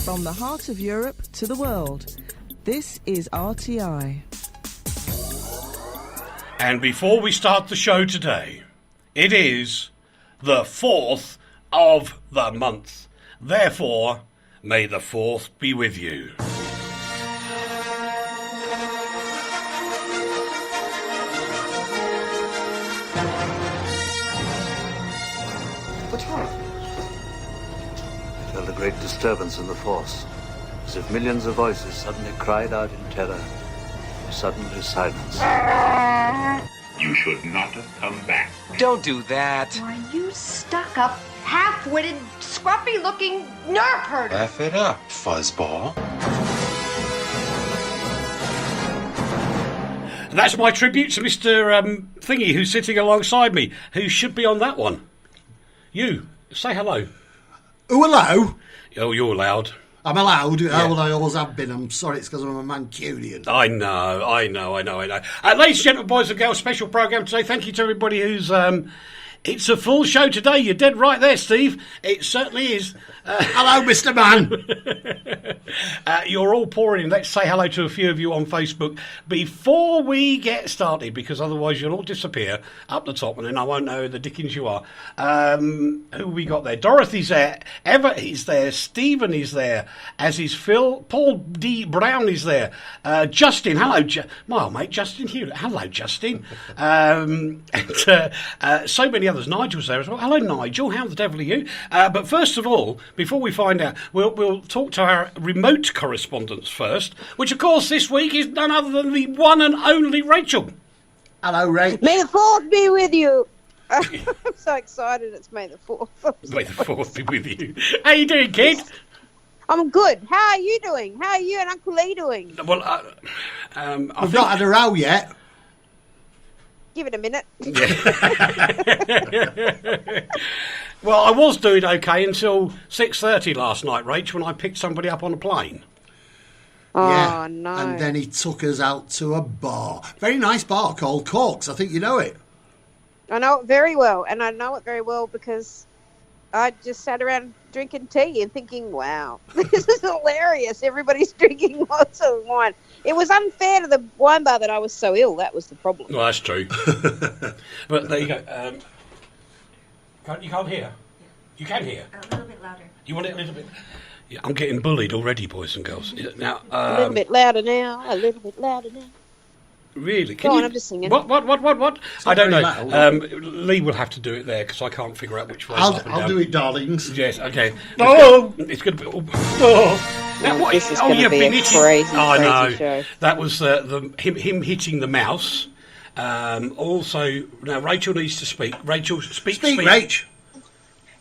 From the heart of Europe to the world, this is RTI. And before we start the show today, it is the 4th of the month. Therefore, may the 4th be with you. What's wrong? I felt a great disturbance in the force, as if millions of voices suddenly cried out in terror, suddenly silenced. You should not have come back. Don't do that. Why, you stuck-up, half-witted, scruffy-looking nerve herder. Laugh it up, fuzzball. That's my tribute to Mr. Thingy, who's sitting alongside me, who should be on that one. You, say hello. Oh, hello. Oh, you're loud. I'm allowed. Yeah. Oh, well, I always have been. I'm sorry, it's because I'm a Mancunian. I know. Ladies and gentlemen, boys and girls, special programme today. Thank you to everybody who's... it's a full show today. You're dead right there, Steve. It certainly is. Hello, Mr. Man. You're all pouring in. Let's say hello to a few of you on Facebook before we get started, because otherwise you'll all disappear up the top and then I won't know who the dickens you are. Who we got there? Dorothy's there. Everett is there. Stephen is there. As is Phil. Paul D. Brown is there. Justin. Hello, my old mate Justin Hewlett. Hello, Justin. And so many others. Nigel's there as well. Hello, Nigel. How the devil are you? But first of all, before we find out, we'll talk to our remote correspondents first, which of course this week is none other than the one and only Rachel. Hello, Ray. May the 4th be with you. I'm so excited it's May the 4th. May the 4th be with you. How you doing, kid? I'm good. How are you doing? How are you and Uncle Lee doing? Well, We've not had a row yet. Give it a minute. Yeah. Well, I was doing okay until 6:30 last night, Rach, when I picked somebody up on a plane. Oh, Yeah. no. And then he took us out to a bar. Very nice bar called Corks. I think you know it. I know it very well, and I know it very well because I just sat around drinking tea and thinking, wow, this is hilarious. Everybody's drinking lots of wine. It was unfair to the wine bar that I was so ill. That was the problem. Well, that's true. But there you go. You can't hear? You can hear? A little bit louder. You want it a little bit? Yeah, I'm getting bullied already, boys and girls. Now, A little bit louder now. A little bit louder now. Really? Go on, I'm just singing. What? I don't know. loud. Lee will have to do it there because I can't figure out which way. I'll do it, darlings. Yes, okay. Oh! It's going to be... Oh. Now, what, This is gonna you've be been a hitting... crazy, I know. crazy show. That was him hitting the mouse. Also, now Rachel needs to speak. Rachel, speak. Rach.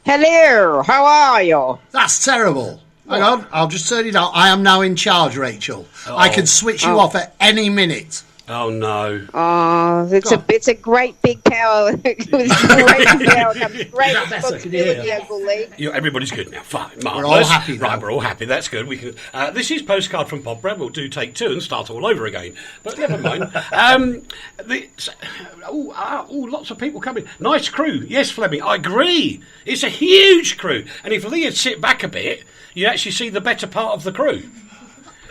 Hello, how are you? That's terrible. Hang on, I'll just turn it out. I am now in charge, Rachel. I can switch you off at any minute. Oh, no. Oh, it's a great big power. With great power comes great responsibility, Uncle Lee. Everybody's good now. Fine, marvellous. We're all happy now. Right, we're all happy. That's good. We can. This is Postcard from Poprad. We'll do take 2 and start all over again. But never mind. Lots of people coming. Nice crew. Yes, Fleming, I agree. It's a huge crew. And if Lee had sit back a bit, you'd actually see the better part of the crew.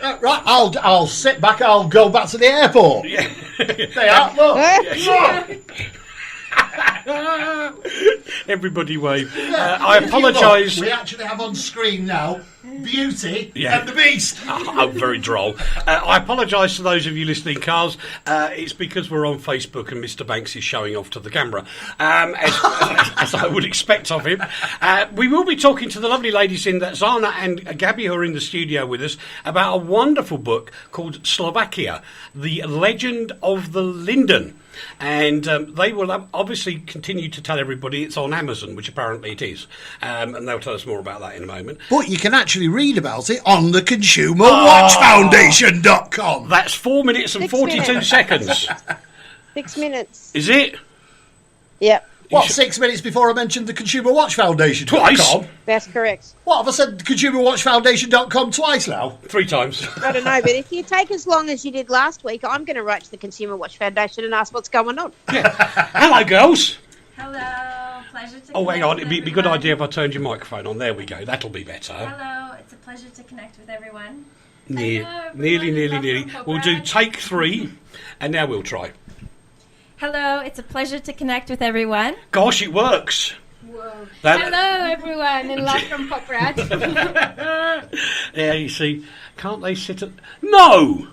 Right, I'll sit back. I'll go back to the airport. Yeah. They are. Look. Everybody wave. I apologise. We actually have on screen now Beauty Yeah. and the Beast. Oh, very droll. I apologise to those of you listening, cars. It's because we're on Facebook and Mr. Banks is showing off to the camera, as I would expect of him. We will be talking to the lovely ladies in that Zana and Gabby, who are in the studio with us, about a wonderful book called Slovakia, The Legend of the Linden. And they will obviously continue to tell everybody it's on Amazon, which apparently it is. And they'll tell us more about that in a moment. But you can actually read about it on the ConsumerWatchFoundation.com. That's 4 minutes and 6 42 minutes. seconds. 6 minutes. Is it? Yep, What, 6 minutes before I mentioned the ConsumerWatchFoundation.com? Twice? that's correct. What, have I said ConsumerWatchFoundation.com twice now? 3 times. I don't know, but if you take as long as you did last week, I'm going to write to the Consumer Watch Foundation and ask what's going on. Hello, girls. Hello, pleasure to Oh, hang connect on. It'd be a good everyone. idea if I turned your microphone on. There we go. That'll be better. Hello, it's a pleasure to connect with everyone. Nearly. We'll do take 3, and now we'll try. Hello, it's a pleasure to connect with everyone. Gosh, it works. Whoa. Hello, everyone, and love from Poprad. Yeah, you see, can't they sit at... No!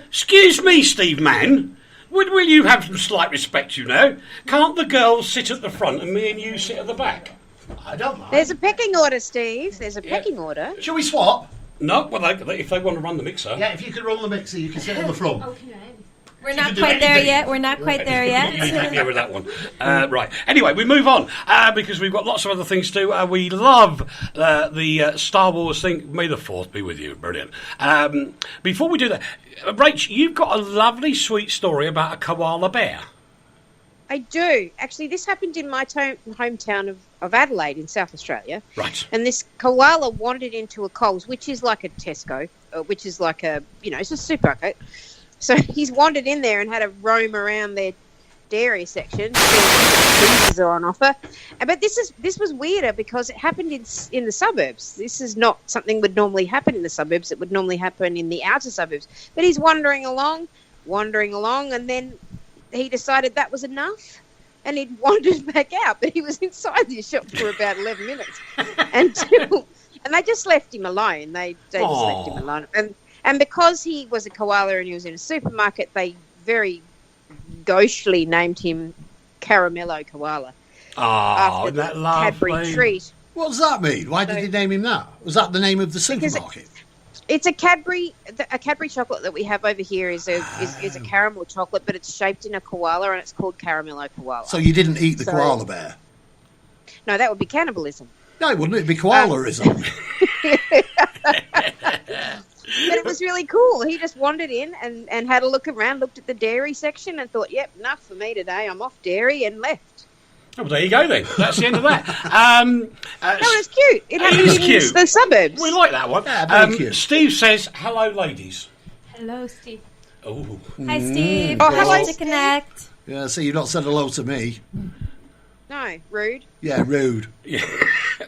Excuse me, Steve Mann. Will you have some slight respect, you know? Can't the girls sit at the front and me and you sit at the back? I don't mind. There's a pecking order, Steve. There's a pecking order. Shall we swap? No, well, if they want to run the mixer. Yeah, if you could run the mixer, you can sit on the front. We're not quite there yet. We're not quite there yet. Yeah, with that one. Right. Anyway, we move on because we've got lots of other things to do. We love the Star Wars thing. May the 4th be with you. Brilliant. Before we do that, Rach, you've got a lovely, sweet story about a koala bear. I do. Actually, this happened in my hometown of Adelaide in South Australia. Right. And this koala wandered into a Coles, which is like a Tesco, which is like a, it's a supermarket. So he's wandered in there and had a roam around their dairy section. Cheeses are on offer. But this was weirder because it happened in the suburbs. This is not something that would normally happen in the suburbs. It would normally happen in the outer suburbs. But he's wandering along, and then he decided that was enough. And he'd wandered back out, but he was inside the shop for about 11 minutes. And they just left him alone. They just left him alone. And because he was a koala and he was in a supermarket, they very gauchily named him Caramello Koala. Oh, isn't that lovely? Cadbury treat. What does that mean? Why did he name him that? Was that the name of the supermarket? It's a Cadbury chocolate that we have over here is a caramel chocolate, but it's shaped in a koala and it's called Caramello Koala. So you didn't eat the koala bear? No, that would be cannibalism. No, it wouldn't. It'd be koalaism. But it was really cool. He just wandered in and had a look around, looked at the dairy section and thought, yep, enough for me today. I'm off dairy, and left. Oh, well, there you go then. That's the end of that. No, it's cute. It happened in the suburbs. We like that one. Yeah, very cute. Steve says, hello, ladies. Hello, Steve. Oh. Hi, Steve. Oh, hello, Pleasure to connect. Yeah, so you've not said hello to me. No, rude. Yeah, rude. Yeah.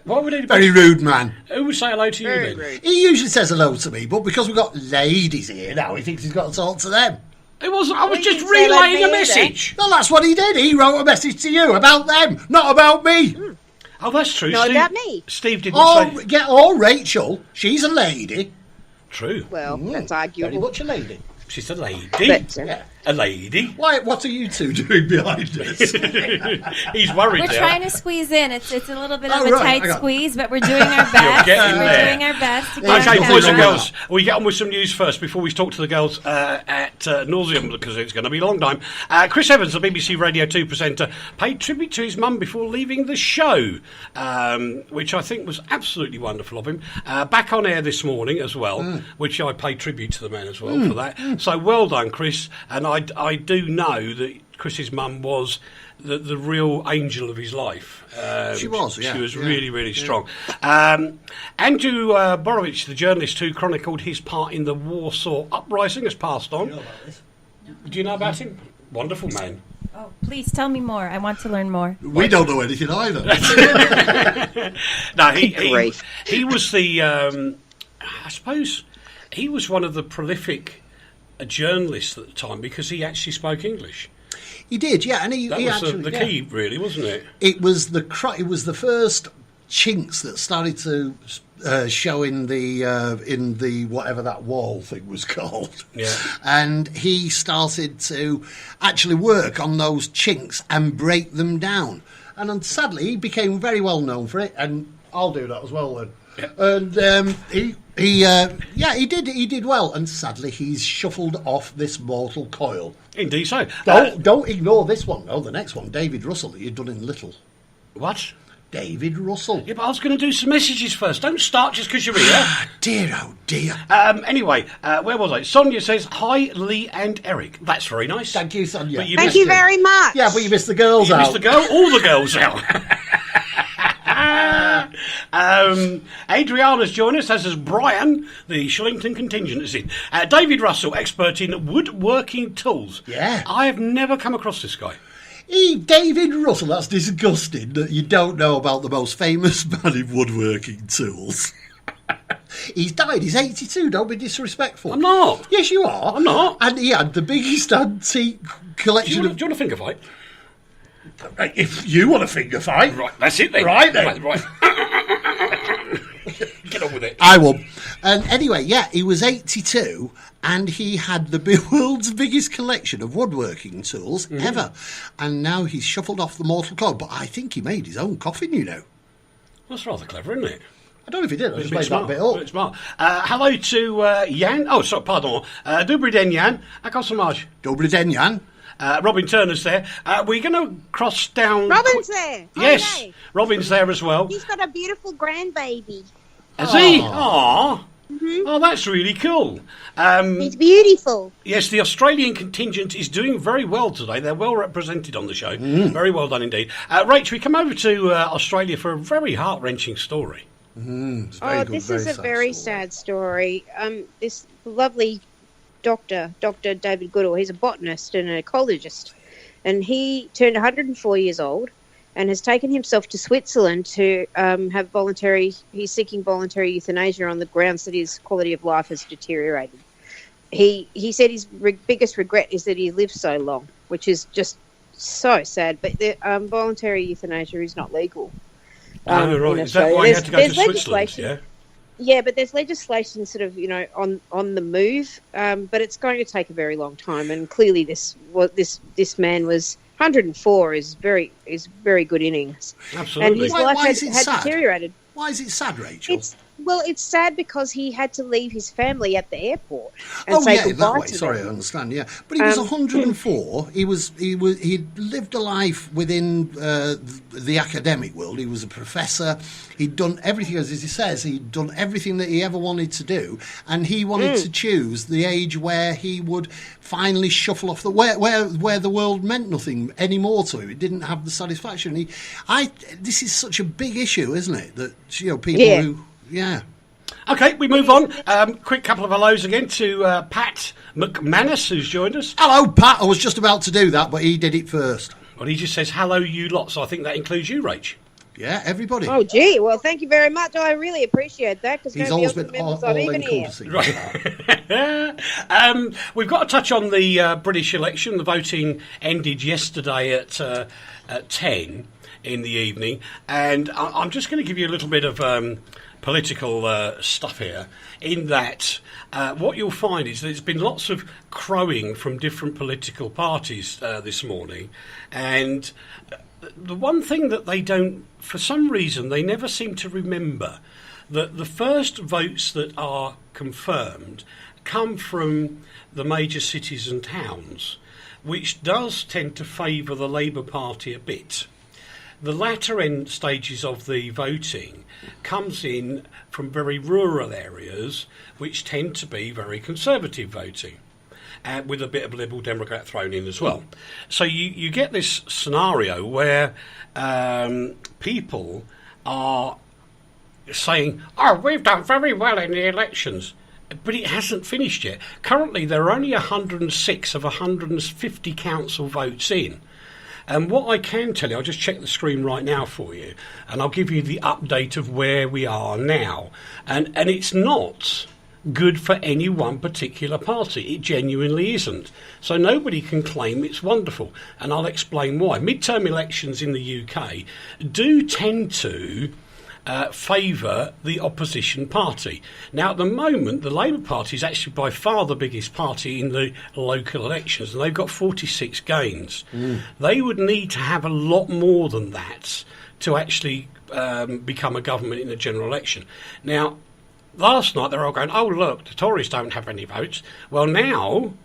Why would anybody... Very rude man. Who would say hello to you Very then? rude. He usually says hello to me, but because we've got ladies here now, he thinks he's got to talk to them. It wasn't. I was just didn't say relaying a that message. Well, that's what he did. He wrote a message to you about them, not about me. Oh, that's true. Not Steve, about me. Steve didn't say... Rachel. She's a lady. True. Well, that's Very arguable. much a lady. She's a lady. But, Yeah. A lady. Why? What are you two doing behind us? He's worried We're there. trying to squeeze in. It's a little bit of Oh, a right, tight hang on. squeeze, but we're doing our best. getting We're there. doing our best to get Okay, our boys and camera. girls, we get on with some news first before we talk to the girls at nauseam because it's going to be a long time. Chris Evans, the BBC Radio 2 presenter, paid tribute to his mum before leaving the show, which I think was absolutely wonderful of him. Back on air this morning as well, which I paid tribute to the man as well for that. So well done, Chris. And I do know that Chris's mum was the real angel of his life. She was, yeah. She was Yeah. really, really strong. Andrew Borovich, the journalist who chronicled his part in the Warsaw Uprising, has passed on. Do you know about him? Wonderful man. Oh, please tell me more. I want to learn more. We don't know anything either. No, he was the, I suppose, he was one of the prolific journalists at the time because he actually spoke English. He did, yeah, and he That was actually the key, really, wasn't it? It was the first chinks that started to show in the whatever that wall thing was called. Yeah. And he started to actually work on those chinks and break them down. And sadly, he became very well known for it. And I'll do that as well then. Yeah. And he did well. And sadly, he's shuffled off this mortal coil. Indeed so. Don't ignore this one. No, the next one, David Russell, that you've done in Little. What? David Russell. Yeah, but I was going to do some messages first. Don't start just because you're here. Dear, oh dear. Anyway, where was I? Sonia says, hi, Lee and Eric. That's very nice. Thank you, Sonia. But Thank you very much. Yeah, but you missed the girls You out. missed the girl, all the girls out. Adriana's joined us, as has Brian, the Shillington contingent is in. David Russell, expert in woodworking tools. Yeah. I have never come across this guy. David Russell, that's disgusting that you don't know about the most famous man in woodworking tools. He's died. He's 82. Don't be disrespectful. I'm not. Yes, you are. I'm not. And he had the biggest antique collection Do you want a finger fight? If you want a finger fight. Right, that's it then. Right then. Right. Get on with it. I will. And anyway, yeah, he was 82 and he had the world's biggest collection of woodworking tools ever. And now he's shuffled off the mortal coil. But I think he made his own coffin, you know. That's rather clever, isn't it? I don't know if he did. I just made smart. that bit up. It's smart. Hello to Jan. Oh, sorry, pardon. Dobrý den, Jan. Ako so máš? Dobrý den, Jan. Robin Turner's there. We're going to cross down... Robin's there. Yes, Okay. Robin's there as well. He's got a beautiful grandbaby. Has he? Aww. Oh, that's really cool. He's beautiful. Yes, the Australian contingent is doing very well today. They're well represented on the show. Very well done indeed. Rach, we come over to Australia for a very heart-wrenching story. This is a very sad story. This lovely Dr. David Goodall, he's a botanist and an ecologist, and he turned 104 years old and has taken himself to Switzerland to he's seeking voluntary euthanasia on the grounds that his quality of life has deteriorated. He said his biggest regret is that he lived so long, which is just so sad, but the voluntary euthanasia is not legal. Right. Is that why you had to go to Switzerland? Yeah. Yeah, but there's legislation sort of, on the move, but it's going to take a very long time. And clearly, this man was 104 is very good innings. Absolutely. And his life had deteriorated. Why is it sad, Rachel? It's sad because he had to leave his family at the airport and say goodbye that way. to Sorry, them. I understand. Yeah, but he was 104. He'd lived a life within the academic world. He was a professor. He'd done everything, as he says. He'd done everything that he ever wanted to do, and he wanted to choose the age where he would finally shuffle off where the world meant nothing anymore to him. It didn't have the satisfaction. This is such a big issue, isn't it? That people who. Yeah. Okay, we move on. Quick couple of hellos again to Pat McManus, who's joined us. Hello, Pat. I was just about to do that, but he did it first. Well, he just says, hello, you lot, so I think that includes you, Rach. Yeah, everybody. Oh, gee. Well, thank you very much. I really appreciate that. Because he's always been all encompassing. Right. We've got to touch on the British election. The voting ended yesterday at 10 in the evening. And I'm just going to give you a little bit of... political stuff here, in that what you'll find is there's been lots of crowing from different political parties this morning, and the one thing that they don't, for some reason, they never seem to remember that the first votes that are confirmed come from the major cities and towns, which does tend to favour the Labour Party a bit. The latter end stages of the voting comes in from very rural areas, which tend to be very conservative voting, with a bit of Liberal Democrat thrown in as well. So you get this scenario where people are saying, we've done very well in the elections. But it hasn't finished yet. Currently, there are only 106 of 150 council votes in. And what I can tell you, I'll just check the screen right now for you, and I'll give you the update of where we are now. And it's not good for any one particular party. It genuinely isn't. So nobody can claim it's wonderful. And I'll explain why. Midterm elections in the UK do tend to favour the opposition party. Now, at the moment, the Labour Party is actually by far the biggest party in the local elections, and they've got 46 gains. They would need to have a lot more than that to actually become a government in a general election. Now, last night they were all going, oh, look, the Tories don't have any votes. Well, now,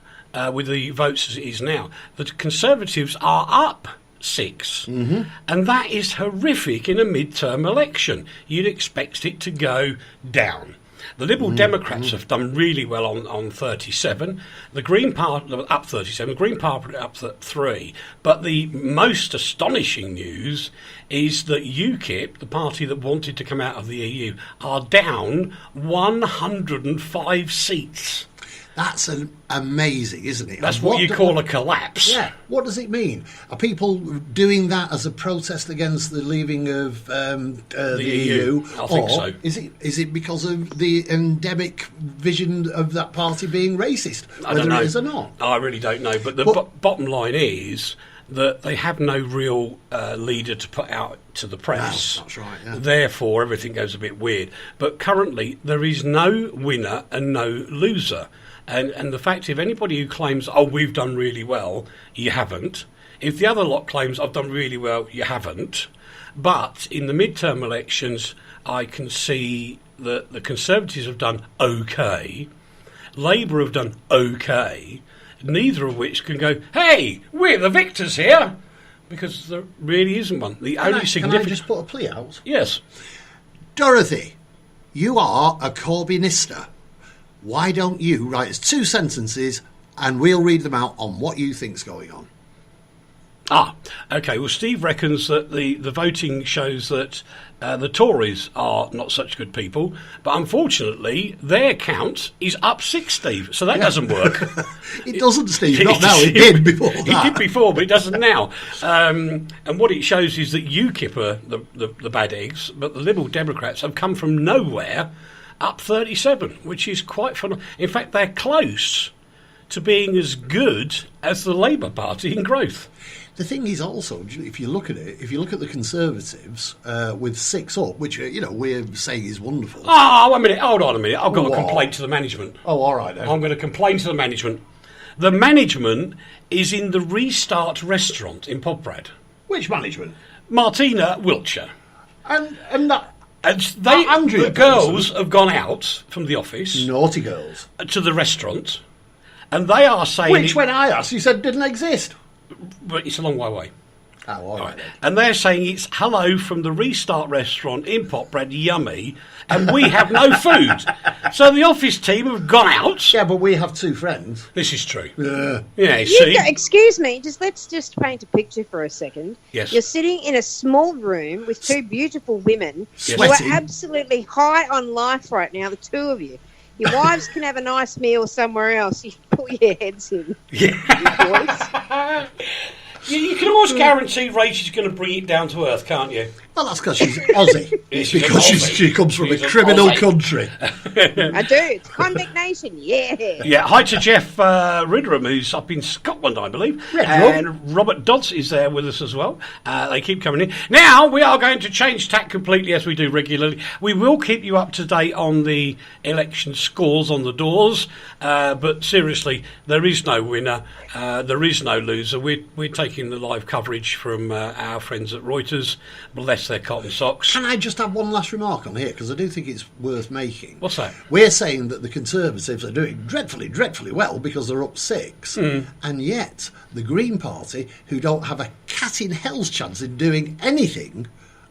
with the votes as it is now, the Conservatives are up 6. And that is horrific in a midterm election. You'd expect it to go down. The Liberal Democrats have done really well on 37. The Green Party up 37. The Green Party up 3. But the most astonishing news is that UKIP, the party that wanted to come out of the EU, are down 105 seats. That's amazing, isn't it? That's what you call a collapse. Yeah. What does it mean? Are people doing that as a protest against the leaving of the EU? I think so. Is it because of the endemic vision of that party being racist? I don't know. Whether it is or not. I really don't know. But the bottom line is that they have no real leader to put out to the press. No, that's right, yeah. Therefore, everything goes a bit weird. But currently, there is no winner and no loser. And the fact, if anybody who claims, oh, we've done really well, you haven't. If the other lot claims, I've done really well, you haven't. But in the midterm elections, I can see that the Conservatives have done OK. Labour have done OK. Neither of which can go, hey, we're the victors here. Because there really isn't one. Can I just put a plea out? Yes. Dorothy, you are a Corbynista. Why don't you write us 2 sentences and we'll read them out on what you think's going on? OK. Well, Steve reckons that the voting shows that the Tories are not such good people, but unfortunately their count is up 6, Steve, so that doesn't work. It doesn't, Steve, not now. It did before that. It did before, but it doesn't now. And what it shows is that UKIP are the bad eggs, but the Liberal Democrats have come from nowhere up 37, which is quite fun. In fact, they're close to being as good as the Labour Party in growth. The thing is also, if you look at it, if you look at the Conservatives with 6 up, which, we're saying is wonderful. Oh, 1 minute. Hold on a minute. I've got a complaint to the management. Oh, all right then. I'm going to complain to the management. The management is in the Restart restaurant in Poprad. Which management? Martina, Wiltshire. And that... And the girls have gone out from the office. Naughty girls. To the restaurant. And they are saying... Which, when I asked, you said didn't exist. But it's a long way away. Oh, all right. And they're saying it's hello from the Restart restaurant in Poprad, yummy, and we have no food. So the office team have gone out. Yeah, but we have 2 friends. This is true. Yeah, see? Excuse me, let's just paint a picture for a second. Yes. You're sitting in a small room with 2 beautiful women Sweating. who are absolutely high on life right now, the 2 of you. Your wives can have a nice meal somewhere else. You pull your heads in. Yeah. You can always guarantee Rachel's going to bring it down to earth, can't you? Well, that's because she's Aussie. She's because she comes from a criminal country. I do. It's Convict Nation, yeah. Yeah, hi to Jeff Ridderham, who's up in Scotland, I believe. And Robert Dodds is there with us as well. They keep coming in. Now, we are going to change tack completely as we do regularly. We will keep you up to date on the election scores on the doors. But seriously, there is no winner. There is no loser. We're taking the live coverage from our friends at Reuters. Bless their cotton socks. Can I just have one last remark on here, because I do think it's worth making. What's that? We're saying that the Conservatives are doing dreadfully well because they're up 6, and yet the Green Party, who don't have a cat in hell's chance in doing anything,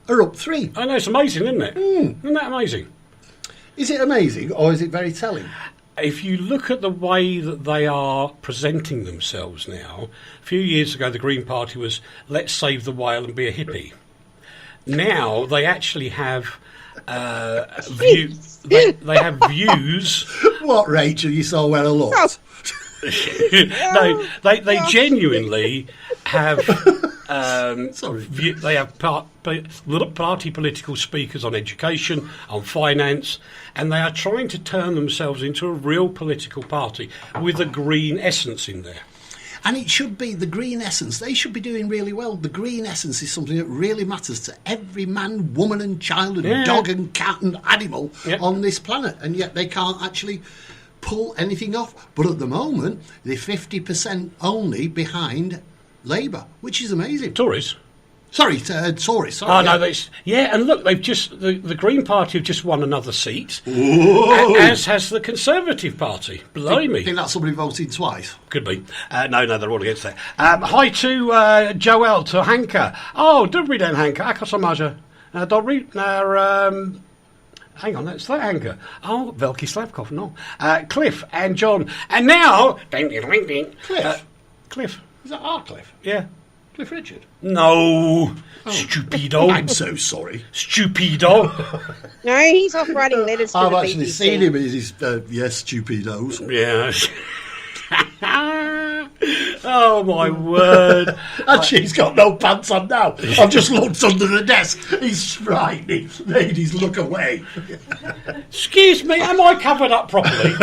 are up 3. I know, it's amazing, isn't it? Isn't that amazing? Is it amazing, or is it very telling? If you look at the way that they are presenting themselves now, a few years ago the Green Party was, let's save the whale and be a hippie. Now they actually have views. They have views. What, Rachel? You saw where I looked. No, they genuinely have. They have party political speakers on education, on finance, and they are trying to turn themselves into a real political party with a green essence in there. And it should be the green essence. They should be doing really well. The green essence is something that really matters to every man, woman and child and dog and cat and animal on this planet. And yet they can't actually pull anything off. But at the moment, they're 50% only behind Labour, which is amazing. Tories? Sorry, Tories. Oh, no, and look, they've just the Green Party have just won another seat, as has the Conservative Party. Blimey. Think that's somebody voting twice? Could be. No, they're all against that. Hi to Joel, to Hanka. Oh, dobrý den, Hanka. Ako sa máte? Dobrý? Hang on, that's that Hanka. Oh, Velký Slavkov, no. Cliff and John. And now... Cliff? Cliff. Is that our Cliff? Yeah. Cliff Richard? No. Stupido. I'm so sorry. Stupido. No, he's off writing letters to I've the actually BBC. seen him in his, yes, stupidos. Yeah. Oh, my word. And she's got no pants on now. I've just looked under the desk. He's frightening. Ladies, look away. Excuse me, am I covered up properly?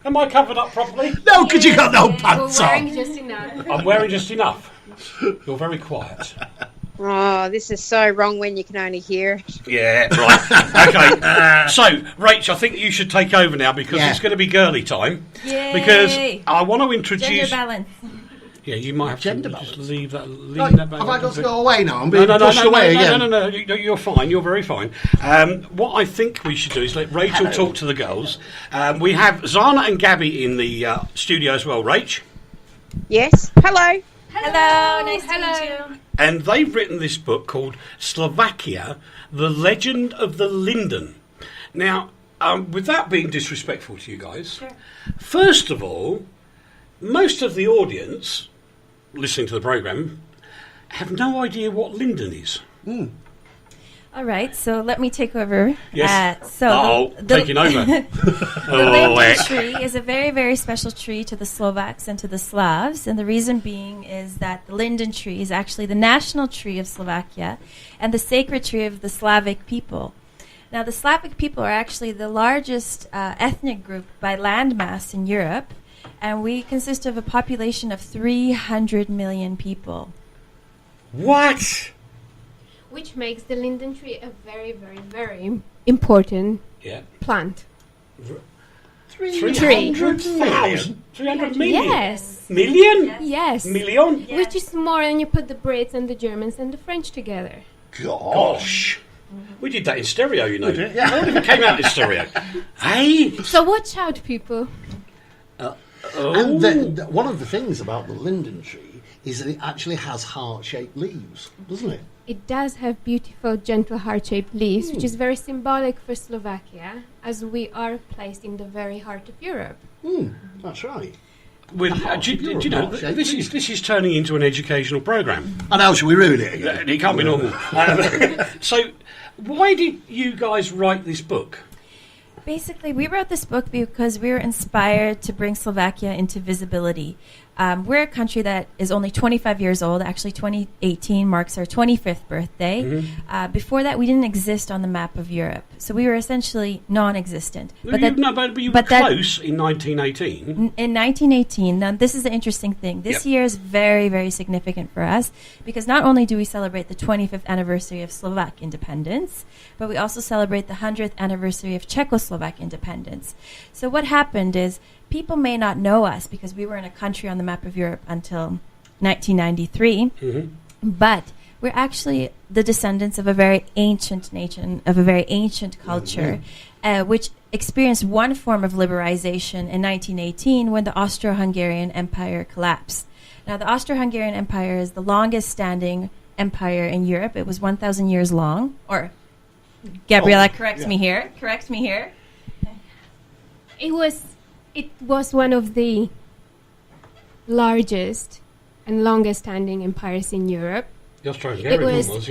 Am I covered up properly? No, because you got no pants We're wearing on. just enough. I'm wearing just enough. You're very quiet. Oh, this is so wrong when you can only hear it. Yeah, right. Okay. So, Rach, I think you should take over now because Yeah. it's going to be girly time. Yay. Because I want to introduce... Gender balance. Yeah, you might have Gender to balance. just leave that... Leave Right, that back have I got up to a go away now? I'm bit. being pushed away again. No, you're fine. You're very fine. What I think we should do is let Rachel talk to the girls. We have Zana and Gabby in the studio as well. Rach? Yes. Hello. Hello, nice to meet you. And they've written this book called Slovakia, The Legend of the Linden. Now, without being disrespectful to you guys, first of all, most of the audience listening to the programme have no idea what linden is. All right, so let me take over. Yes. Taking over. The linden tree is a very, very special tree to the Slovaks and to the Slavs, and the reason being is that the linden tree is actually the national tree of Slovakia and the sacred tree of the Slavic people. Now, the Slavic people are actually the largest ethnic group by landmass in Europe, and we consist of a population of 300 million people. What? Which makes the linden tree a very, very, very important plant. 300,000? 300 million? Yes. Million? Yes. Million? Which is more than you put the Brits and the Germans and the French together. Gosh. We did that in stereo, you know. did, yeah. I wonder if it came out in stereo. Hey? So watch out, people. And one of the things about the linden tree is that it actually has heart-shaped leaves, doesn't it? It does have beautiful, gentle, heart-shaped leaves, which is very symbolic for Slovakia, as we are placed in the very heart of Europe. That's right. Do you know, this is turning into an educational programme. I know, shall we ruin it again? It can't be normal. So, why did you guys write this book? Basically, we wrote this book because we were inspired to bring Slovakia into visibility. We're a country that is only 25 years old. Actually, 2018 marks our 25th birthday. Before that, we didn't exist on the map of Europe. So we were essentially non-existent. But you were close in 1918. In 1918, now this is the interesting thing. This year is very, very significant for us because not only do we celebrate the 25th anniversary of Slovak independence, but we also celebrate the 100th anniversary of Czechoslovak independence. So what happened is people may not know us because we were in a country on the map of Europe until 1993, but we're actually the descendants of a very ancient nation, of a very ancient culture, which experienced one form of liberalization in 1918 when the Austro-Hungarian Empire collapsed. Now, the Austro-Hungarian Empire is the longest-standing empire in Europe. It was 1,000 years long. Or, Gabriella, correct me here. Correct me here. It was one of the largest and longest-standing empires in Europe. The Austro-Hungarian was,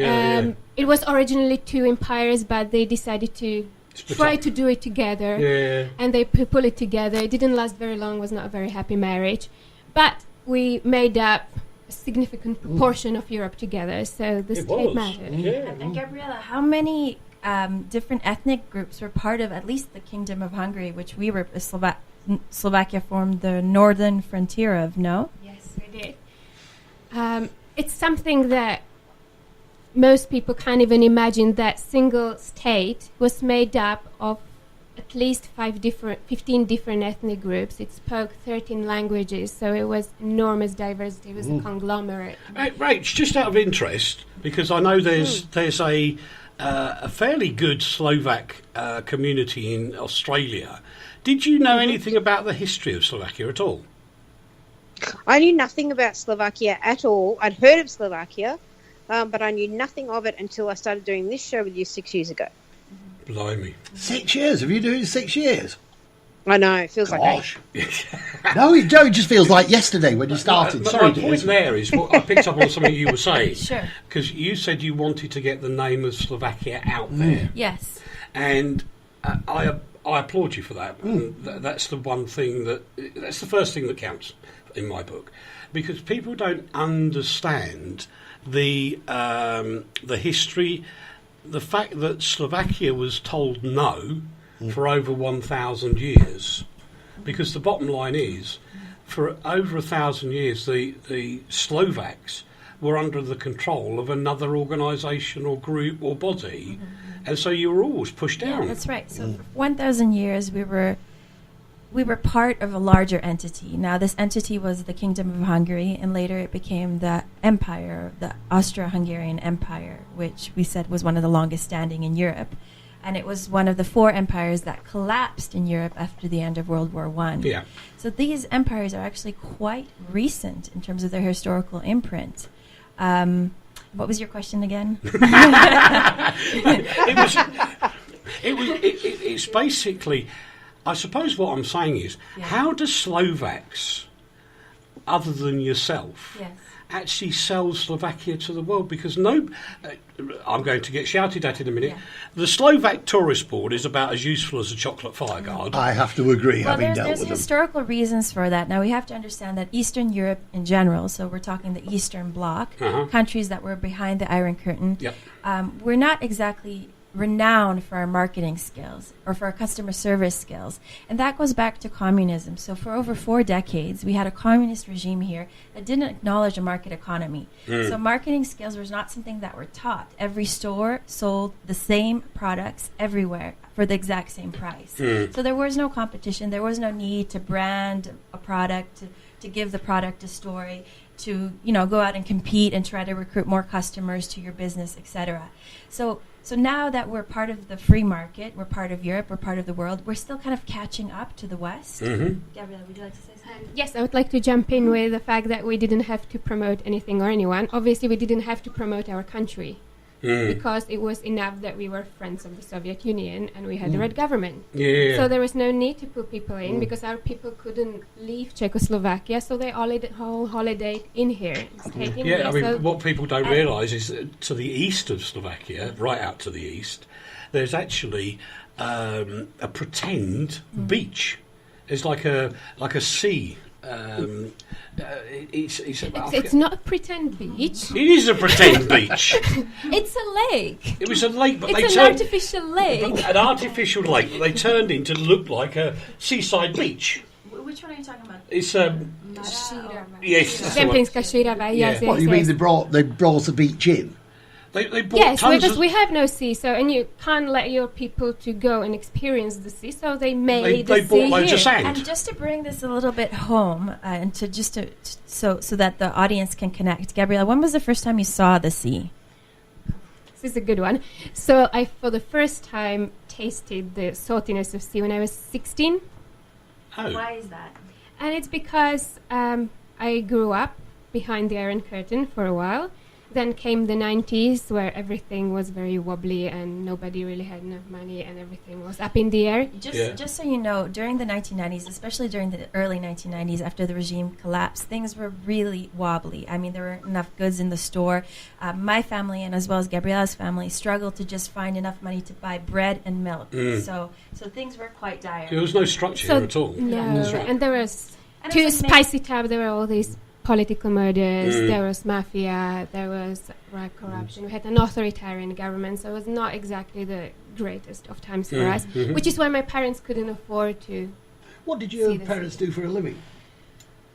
It was originally two empires, but they decided to try to do it together. And they pull it together. It didn't last very long. It was not a very happy marriage. But we made up a significant proportion of Europe together, so the state mattered. And Gabriella, how many different ethnic groups were part of at least the Kingdom of Hungary, which we were, Slovakia formed the northern frontier of, no? Yes, we did. It's something that most people can't even imagine, that single state was made up of at least 15 different ethnic groups. It spoke 13 languages, so it was enormous diversity. It was a conglomerate. Rach, just out of interest, because I know there's a fairly good Slovak community in Australia. Did you know anything about the history of Slovakia at all? I knew nothing about Slovakia at all. I'd heard of Slovakia, but I knew nothing of it until I started doing this show with you 6 years ago. Blimey. 6 years? Have you doing it 6 years? I know, it feels Gosh. No, it just feels like yesterday when you started. My point there is, I picked up on something you were saying. Sure. Because you said you wanted to get the name of Slovakia out there. Yes. And I applaud you for that. And that's the one thing that's the first thing that counts in my book, because people don't understand the history, the fact that Slovakia was told no for over 1,000 years, because the bottom line is, for over 1,000 years, the Slovaks were under the control of another organisation or group or body, and so you were always pushed down. Yeah, that's right. So for 1,000 years, we were part of a larger entity. Now, this entity was the Kingdom of Hungary, and later it became the Empire, the Austro-Hungarian Empire, which we said was one of the longest standing in Europe. And it was one of the 4 empires that collapsed in Europe after the end of World War I. Yeah. So these empires are actually quite recent in terms of their historical imprint. What was your question again? It's basically, I suppose what I'm saying is, how do Slovaks, other than yourself, actually sell Slovakia to the world? Because I'm going to get shouted at in a minute. The Slovak Tourist Board is about as useful as a chocolate fireguard. I have to agree, having dealt there's with them. historical reasons for that. Now, we have to understand that Eastern Europe in general, so we're talking the Eastern Bloc, countries that were behind the Iron Curtain, we're not exactly renowned for our marketing skills or for our customer service skills. And that goes back to communism. So for over 4 decades, we had a communist regime here that didn't acknowledge a market economy. So marketing skills was not something that were taught. Every store sold the same products everywhere for the exact same price. So there was no competition. There was no need to brand a product, to give the product a story, to go out and compete and try to recruit more customers to your business, etc. So now that we're part of the free market, we're part of Europe, we're part of the world, we're still kind of catching up to the West. Gabriela, would you like to say something? Yes, I would like to jump in with the fact that we didn't have to promote anything or anyone. Obviously, we didn't have to promote our country because it was enough that we were friends of the Soviet Union and we had the right government. So there was no need to put people in because our people couldn't leave Czechoslovakia, so they all holidayed in here. Stayed in here. I mean, what people don't realise is that to the east of Slovakia, right out to the east, there's actually a pretend beach. It's like a sea. It's not a pretend beach. It is a pretend beach. It's a lake. It was a lake, but it's an artificial lake. An artificial lake that they turned into look like a seaside beach. Which one are you talking about? It's yes. Zemplínska Širava. Yes. What you mean? They brought the beach in. They bought yes, tons because we have no sea, and you can't let your people to go and experience the sea, so they made the sea bought loads here. of sand. And just to bring this a little bit home, and so that the audience can connect, Gabriela, when was the first time you saw the sea? This is a good one. So I, for the first time, tasted the saltiness of sea when I was 16. Oh. Why is that? And it's because I grew up behind the Iron Curtain for a while. Then came the 90s, where everything was very wobbly and nobody really had enough money and everything was up in the air. Just so you know, during the 1990s, especially during the early 1990s, after the regime collapsed, things were really wobbly. I mean, there weren't enough goods in the store. My family, and as well as Gabriela's family, struggled to just find enough money to buy bread and milk. So things were quite dire. There was no structure at all. No, That's right. And there was too spicy tab. There were all these political murders, there was mafia, there was corruption. We had an authoritarian government, so it was not exactly the greatest of times for us, which is why my parents couldn't afford to. What did your parents do for a living?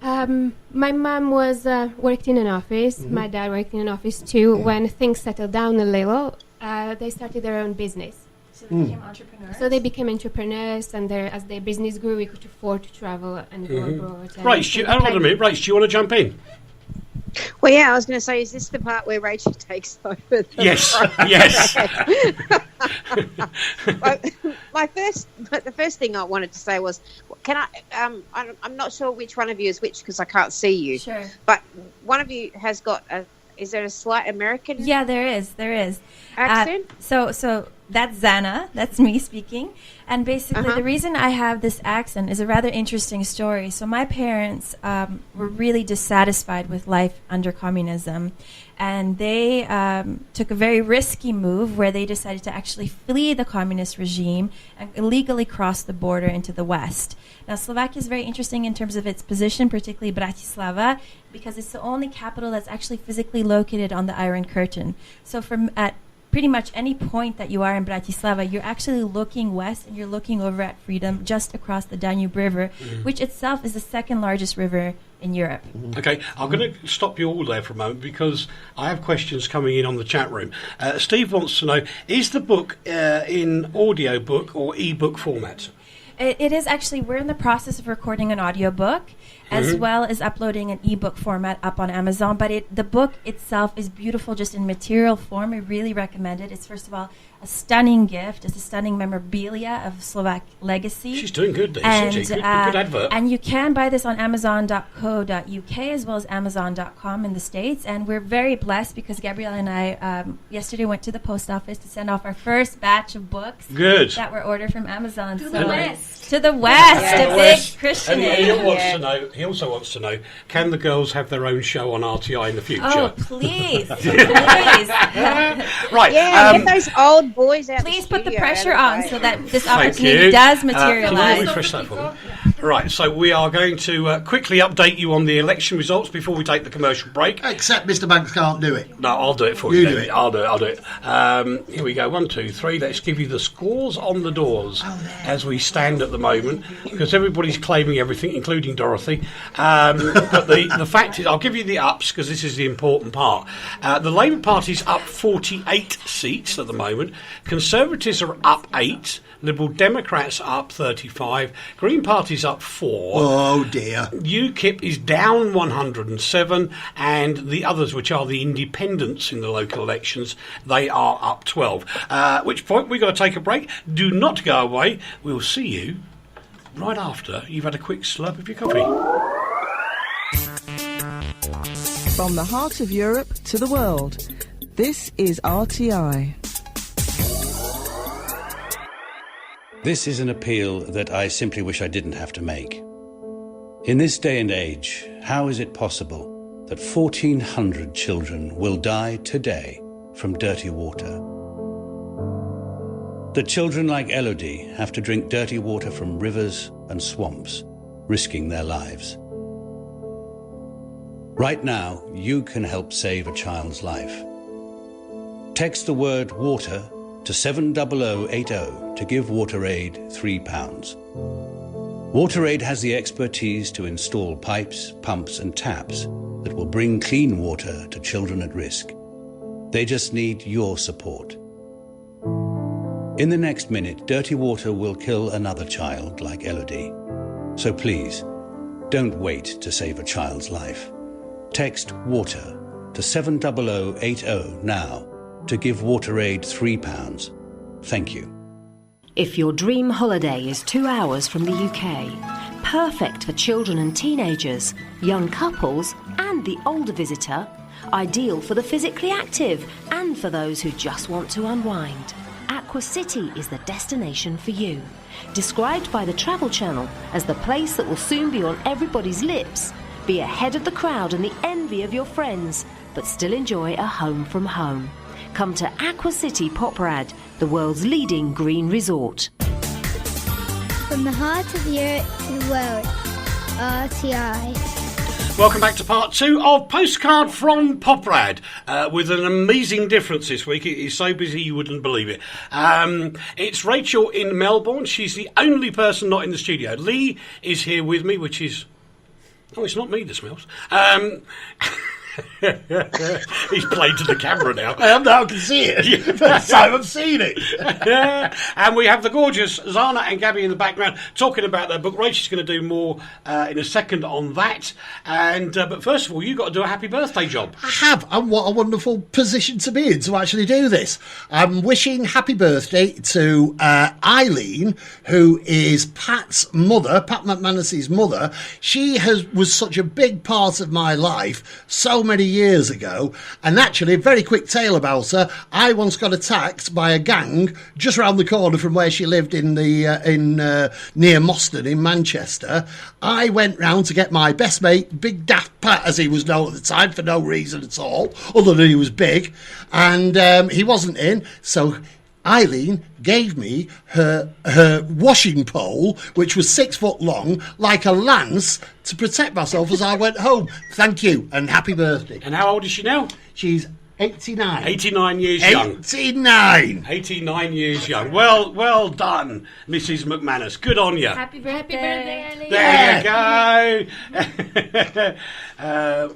My mum was worked in an office, my dad worked in an office too. When things settled down a little, they started their own business. So they became entrepreneurs? So they became entrepreneurs, and as their business grew, we could afford to travel and go abroad. Rach, hold on a minute. Rach, do you want to jump in? Well, yeah, I was going to say, is this the part where Rachel takes over? Yes, yes. The first thing I wanted to say was, can I? I'm not sure which one of you is which because I can't see you. Sure. But one of you has got a. Is there a slight American? Yeah, there is. Accent? So That's Zana. That's me speaking. And basically, the reason I have this accent is a rather interesting story. So my parents were really dissatisfied with life under communism. And they took a very risky move where they decided to actually flee the communist regime and illegally cross the border into the West. Now, Slovakia is very interesting in terms of its position, particularly Bratislava, because it's the only capital that's actually physically located on the Iron Curtain. So at pretty much any point that you are in Bratislava, you're actually looking west and you're looking over at freedom just across the Danube River, which itself is the second largest river in Europe. Okay, I'm going to stop you all there for a moment because I have questions coming in on the chat room. Steve wants to know, is the book in audiobook or ebook format? It is actually, we're in the process of recording an audiobook as well as uploading an ebook format up on Amazon. But the book itself is beautiful just in material form. We really recommend it. It's, first of all, a stunning gift. It's a stunning memorabilia of Slovak legacy. She's doing good, isn't she? Good advert. And you can buy this on Amazon.co.uk as well as Amazon.com in the States. And we're very blessed because Gabrielle and I yesterday went to the post office to send off our first batch of books that were ordered from Amazon. To the West. To the West, a big Christian. And he also wants to know, can the girls have their own show on RTI in the future? Oh, please. Right. Yeah, get those old boys out. Please put the pressure on so that this opportunity does materialize. Can you refresh that for me? Right, so we are going to quickly update you on the election results before we take the commercial break. Except Mr. Banks can't do it. No, I'll do it for you. You do it. I'll do it. Here we go. 1, 2, 3. Let's give you the scores on the doors as we stand at the moment, because everybody's claiming everything, including Dorothy. But the fact is, I'll give you the ups because this is the important part. The Labour Party's up 48 seats at the moment. Conservatives are up 8. Liberal Democrats are up 35. Green Party's up 4. Oh dear. UKIP is down 107, and the others, which are the independents in the local elections, they are up 12. At which point we've got to take a break. Do not go away. We'll see you right after you've had a quick slurp of your coffee. From the heart of Europe to the world, this is RTI. This is an appeal that I simply wish I didn't have to make. In this day and age, how is it possible that 1,400 children will die today from dirty water? That children like Elodie have to drink dirty water from rivers and swamps, risking their lives. Right now, you can help save a child's life. Text the word water to 70080 to give WaterAid £3. WaterAid has the expertise to install pipes, pumps and taps that will bring clean water to children at risk. They just need your support. In the next minute, dirty water will kill another child like Elodie. So please, don't wait to save a child's life. Text WATER to 70080 now to give WaterAid £3. Thank you. If your dream holiday is 2 hours from the UK, perfect for children and teenagers, young couples and the older visitor, ideal for the physically active and for those who just want to unwind, Aqua City is the destination for you. Described by the Travel Channel as the place that will soon be on everybody's lips, be ahead of the crowd and the envy of your friends, but still enjoy a home from home. Come to Aqua City Poprad, the world's leading green resort. From the heart of Europe to the world, RTI. Welcome back to part 2 of Postcard from Poprad, with an amazing difference this week. It is so busy you wouldn't believe it. It's Rachel in Melbourne. She's the only person not in the studio. Lee is here with me, which is... Oh, it's not me that smells. He's played to the camera now. I am now, I can see it. First time I've seen it. And we have the gorgeous Zana and Gabby in the background talking about their book. Rachel's going to do more in a second on that. And but first of all, you've got to do a happy birthday job. I have, and what a wonderful position to be in to actually do this. I'm wishing happy birthday to Eileen, who is Pat's mother, Pat McManus's mother. She was such a big part of my life, so so many years ago. And actually, a very quick tale about her. I once got attacked by a gang just round the corner from where she lived in near Moston in Manchester. I went round to get my best mate, Big Daft Pat, as he was known at the time, for no reason at all, other than he was big. And he wasn't in, so Eileen gave me her washing pole, which was 6 foot long, like a lance, to protect myself as I went home. Thank you, and happy birthday. And how old is she now? She's 89. 89 years young. 89. 89 years young. Well done, Mrs. McManus. Good on you. Happy birthday, Ellie. There you go.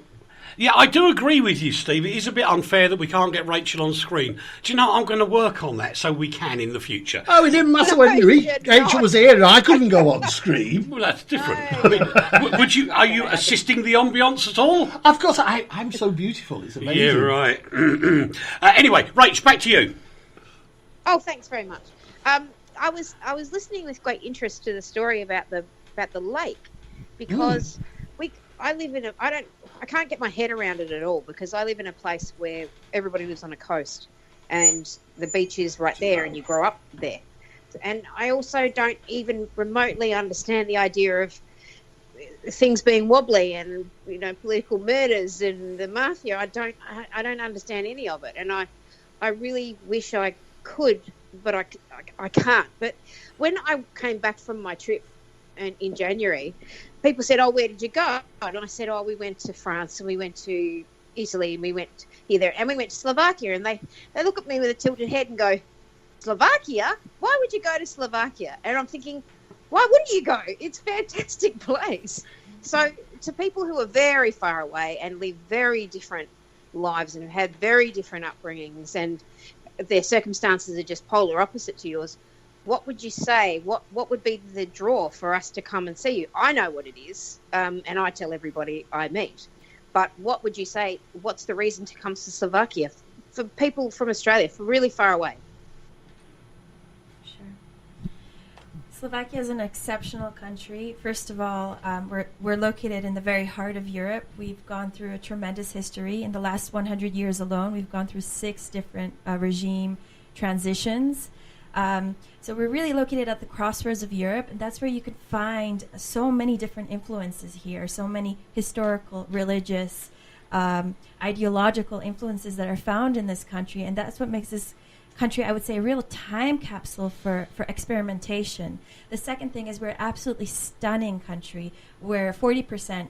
Yeah, I do agree with you, Steve. It is a bit unfair that we can't get Rachel on screen. Do you know, I'm going to work on that so we can in the future. Oh, it didn't matter when Rachel was here and I couldn't go on screen. Well, that's different. I mean, are you assisting the ambience at all? Of course, I'm so beautiful. It's amazing. Yeah, right. Anyway, Rach, back to you. Oh, thanks very much. I was listening with great interest to the story about the lake, because I can't get my head around it at all, because I live in a place where everybody lives on a coast and the beach is right there and you grow up there. And I also don't even remotely understand the idea of things being wobbly and, you know, political murders and the mafia. I don't understand any of it. And I really wish I could, but I can't. But when I came back from my trip in January, people said, "Oh, where did you go?" And I said, "Oh, we went to France and we went to Italy and we went here, there, and we went to Slovakia." And they look at me with a tilted head and go, "Slovakia? Why would you go to Slovakia?" And I'm thinking, why wouldn't you go? It's a fantastic place. So to people who are very far away and live very different lives and have had very different upbringings and their circumstances are just polar opposite to yours, what would you say? What would be the draw for us to come and see you? I know what it is, and I tell everybody I meet. But what would you say? What's the reason to come to Slovakia for people from Australia, for really far away? Sure. Slovakia is an exceptional country. First of all, we're located in the very heart of Europe. We've gone through a tremendous history. In the last 100 years alone, we've gone through 6 different regime transitions. So we're really located at the crossroads of Europe, and that's where you could find so many different influences here, so many historical, religious, ideological influences that are found in this country, and that's what makes this country, I would say, a real time capsule for experimentation. The second thing is we're an absolutely stunning country. We're 40%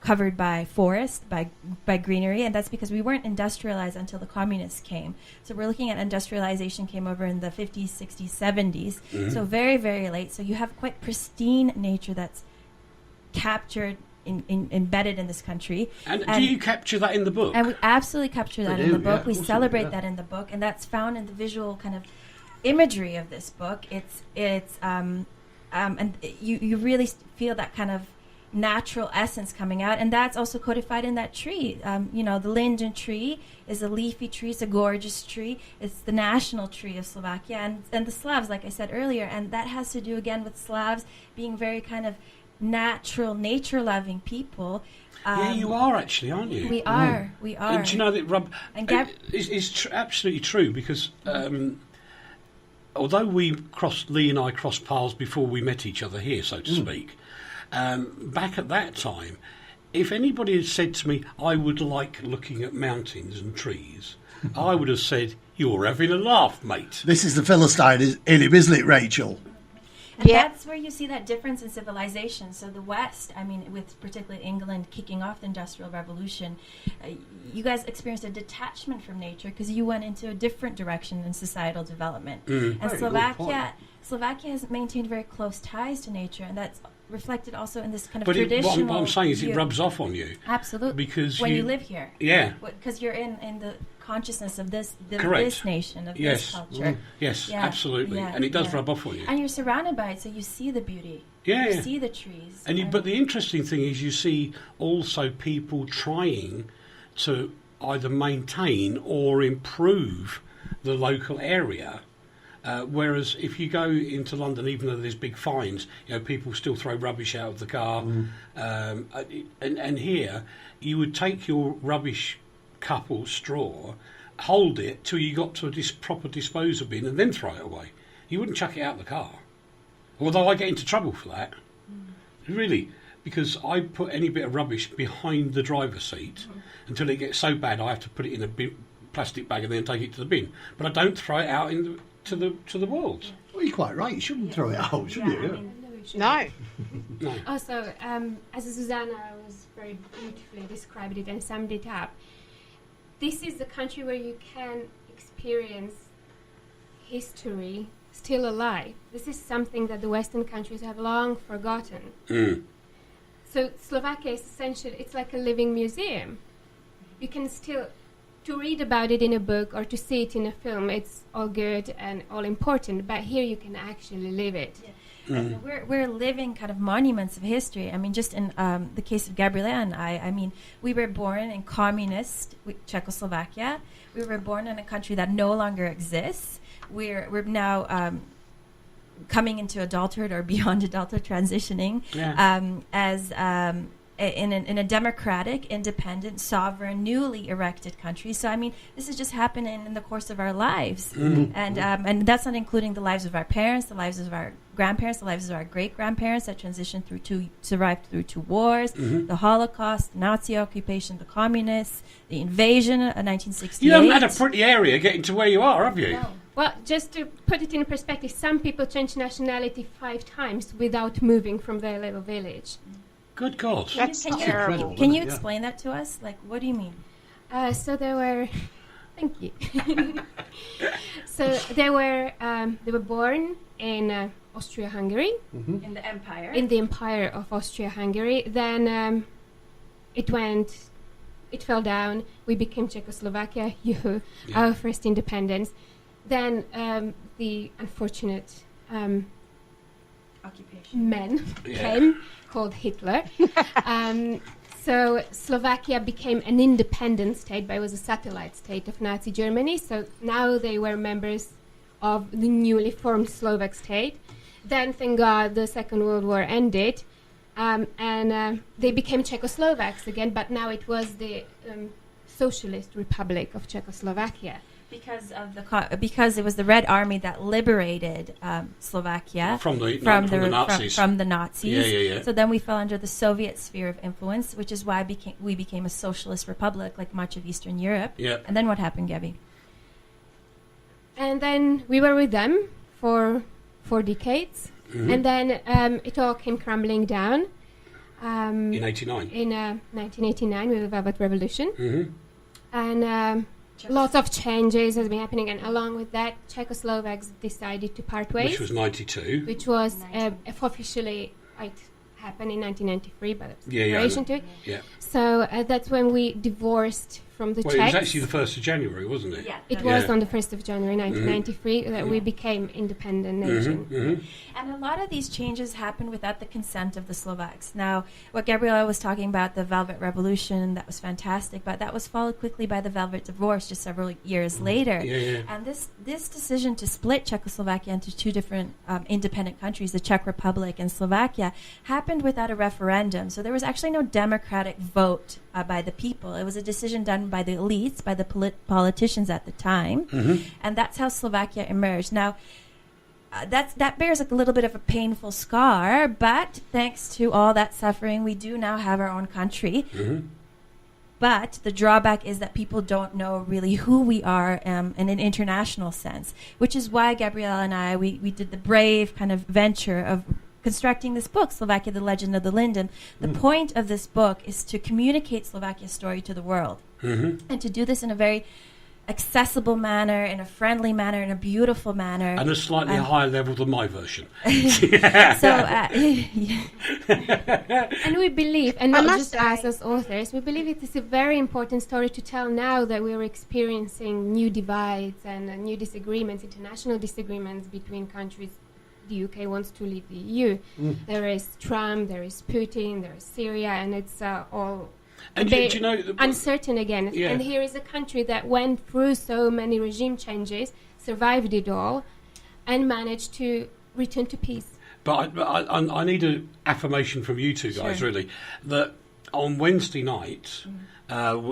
covered by forest, by greenery, and that's because we weren't industrialized until the communists came. So we're looking at industrialization came over in the 50s, 60s, 70s, so very, very late. So you have quite pristine nature that's captured embedded in this country. And do you capture that in the book? And we absolutely capture that in the book. We celebrate that in the book, and that's found in the visual kind of imagery of this book. And you really feel that kind of natural essence coming out, and that's also codified in that tree. The linden tree is a leafy tree. It's a gorgeous tree. It's the national tree of Slovakia, and the Slavs, like I said earlier, and that has to do again with Slavs being very kind of natural, nature-loving people. Yeah, you are actually, aren't you? We are. And do you know that it's absolutely true, because although Lee and I crossed paths before we met each other here, so to speak, back at that time, if anybody had said to me, I would like looking at mountains and trees, I would have said, you're having a laugh, mate. This is the Philistine in him, isn't it, Rachel? And that's where you see that difference in civilization. So the West, I mean, with particularly England kicking off the Industrial Revolution, you guys experienced a detachment from nature because you went into a different direction in societal development. And Slovakia has maintained very close ties to nature, and that's reflected also in this kind of traditional... What I'm saying is it rubs off on you. Absolutely. Because when you live here. Yeah. Because you're in the consciousness of this nation, of this culture. Yes, absolutely. And it does rub off on you. And you're surrounded by it, so you see the beauty. You see the trees. But the interesting thing is you see also people trying to either maintain or improve the local area Whereas if you go into London, even though there's big fines, people still throw rubbish out of the car. And here, you would take your rubbish cup or straw, hold it till you got to a proper disposal bin, and then throw it away. You wouldn't chuck it out of the car. Although I get into trouble for that. Really. Because I put any bit of rubbish behind the driver's seat until it gets so bad I have to put it in a plastic bag and then take it to the bin. But I don't throw it out to the world. Well, you're quite right. You shouldn't throw it out, should you? No. Also, as Susanna was very beautifully described it and summed it up, this is the country where you can experience history still alive. This is something that the Western countries have long forgotten. So Slovakia is essentially, it's like a living museum. You can still, to read about it in a book or to see it in a film, it's all good and all important, but here you can actually live it. And we're living kind of monuments of history. I mean, just in the case of Gabriela and I mean, we were born in communist Czechoslovakia. We were born in a country that no longer exists. We're now coming into adulthood or beyond adulthood, transitioning as in a democratic, independent, sovereign, newly erected country. So I mean, this is just happening in the course of our lives, and that's not including the lives of our parents, the lives of our grandparents, the lives of our great-grandparents that survived through two wars, the Holocaust, the Nazi occupation, the communists, the invasion of 1968. You haven't had a pretty area getting to where you are, have you? No. Well, just to put it in perspective, some people change nationality 5 times without moving from their little village. Good God. That's terrible. Can you explain that to us? Like, what do you mean? So there were... Thank you. So they were born in Austria-Hungary. In the empire. In the empire of Austria-Hungary. Then it fell down. We became Czechoslovakia, our first independence. Then the unfortunate occupation men came, called Hitler. So Slovakia became an independent state, but it was a satellite state of Nazi Germany. So now they were members of the newly formed Slovak state. Then, thank God, the Second World War ended, and they became Czechoslovaks again, but now it was the Socialist Republic of Czechoslovakia. Because it was the Red Army that liberated Slovakia from the Nazis. Yeah. So then we fell under the Soviet sphere of influence, which is why we became a socialist republic, like much of Eastern Europe. Yeah. And then what happened, Gabby? And then we were with them for 4 decades, and then it all came crumbling down. In 89. In 1989 with the Velvet Revolution. And lots of changes has been happening, and along with that, Czechoslovaks decided to part ways. Which was 92. Which was officially it happened in 1993, but there was relation to it. Yeah. So that's when we divorced from the Czechs. It was actually the 1st of January, wasn't it? Yeah. It was on the 1st of January 1993 that we became independent nation. And a lot of these changes happened without the consent of the Slovaks. Now, what Gabriela was talking about, the Velvet Revolution, that was fantastic, but that was followed quickly by the Velvet Divorce just several years later. And this decision to split Czechoslovakia into 2 different independent countries, the Czech Republic and Slovakia, happened without a referendum. So there was actually no democratic vote by the people. It was a decision done by the elites, by the politicians at the time, and that's how Slovakia emerged. Now, that bears a little bit of a painful scar, but thanks to all that suffering, we do now have our own country. But the drawback is that people don't know really who we are in an international sense, which is why Gabriela and I, we did the brave kind of venture of constructing this book, Slovakia, the Legend of the Linden. The point of this book is to communicate Slovakia's story to the world, and to do this in a very accessible manner, in a friendly manner, in a beautiful manner. And a slightly higher level than my version. And we believe, and not just us as authors, we believe it is a very important story to tell now that we're experiencing new divides and new disagreements, international disagreements between countries. The UK wants to leave the EU. There is Trump, there is Putin, there is Syria, and it's all and do you know uncertain again. Yeah. And here is a country that went through so many regime changes, survived it all, and managed to return to peace. But I need an affirmation from you two guys, really, that on Wednesday night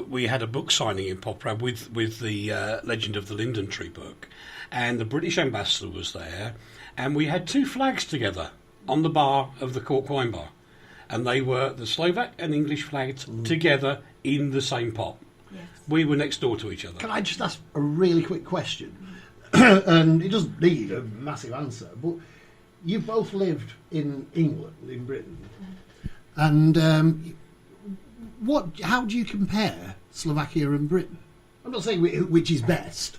we had a book signing in Poprad with the Legend of the Linden Tree book, and the British ambassador was there, and we had 2 flags together on the bar of the Cork Wine Bar, and they were the Slovak and English flags together in the same pot. Yes. We were next door to each other. Can I just ask a really quick question? And it doesn't need a massive answer, but you both lived in England, in Britain, and how do you compare Slovakia and Britain? I'm not saying which is best,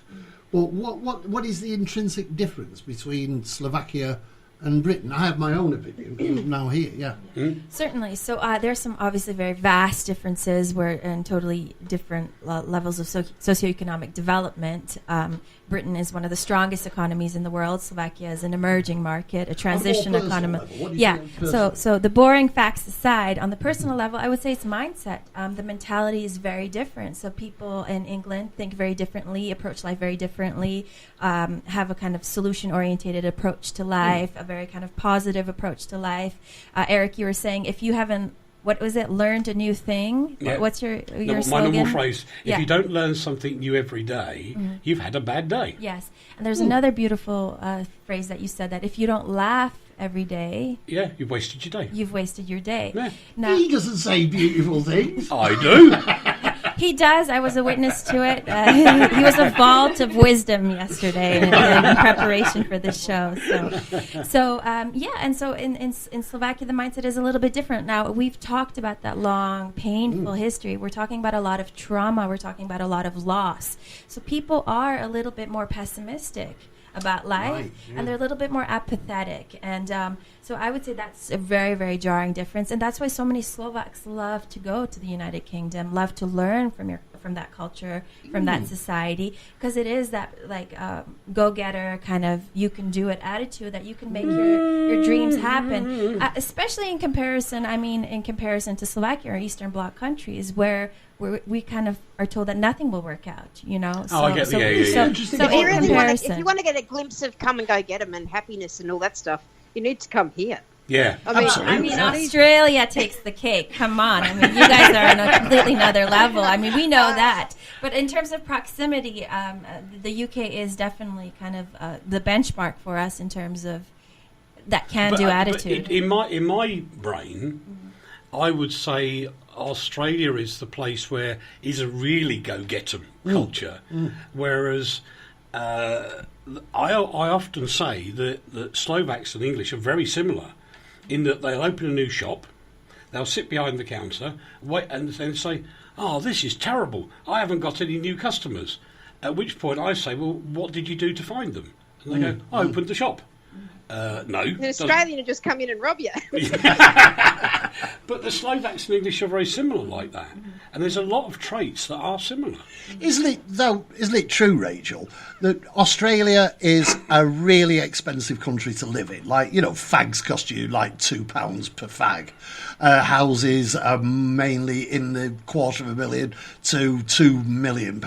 but what is the intrinsic difference between Slovakia and Britain? I have my own opinion because I'm now here. Yeah, certainly. So there's some obviously very vast differences and totally different levels of socioeconomic development. Britain is one of the strongest economies in the world. Slovakia is an emerging market, a transition economy. Yeah. So the boring facts aside, on the personal level, I would say it's mindset. The mentality is very different. So people in England think very differently, approach life very differently, have a kind of solution-oriented approach to life, a very kind of positive approach to life. Eric, you were saying if you haven't, what was it, learned a new thing? Yeah. What's your slogan? My normal phrase, if you don't learn something new every day, you've had a bad day. Yes. And there's another beautiful phrase that you said, that if you don't laugh every day... Yeah, you've wasted your day. You've wasted your day. Yeah. Now, he doesn't say beautiful things. I do. He does. I was a witness to it. He was a vault of wisdom yesterday in preparation for this show. So and so in Slovakia, the mindset is a little bit different. Now, we've talked about that long, painful history. We're talking about a lot of trauma. We're talking about a lot of loss. So people are a little bit more pessimistic about life, and they're a little bit more apathetic. And so I would say that's a very, very jarring difference. And that's why so many Slovaks love to go to the United Kingdom, love to learn from that culture, from that society, because it is that go-getter kind of you-can-do-it attitude that you can make your dreams happen, especially in comparison to Slovakia or Eastern Bloc countries where we kind of are told that nothing will work out, you know. So in comparison, if you want to get a glimpse of come and go get 'em and happiness and all that stuff, you need to come here. Yeah, I mean, Australia takes the cake. Come on, I mean, you guys are on a completely another level. I mean, we know that. But in terms of proximity, the UK is definitely kind of the benchmark for us in terms of that can-do attitude. In my brain, I would say Australia is the place where is a really go-get-em culture, whereas I often say that Slovaks and English are very similar in that they'll open a new shop, they'll sit behind the counter, wait, and then say, "Oh, this is terrible, I haven't got any new customers." At which point I say, "Well, what did you do to find them?" And they go, "I opened the shop." No. The Australian will just come in and rob you. But the Slovaks and English are very similar like that. And there's a lot of traits that are similar. Isn't it true, Rachel, that Australia is a really expensive country to live in? Like, you know, fags cost you like £2 per fag. Houses are mainly in the £250,000 to £2 million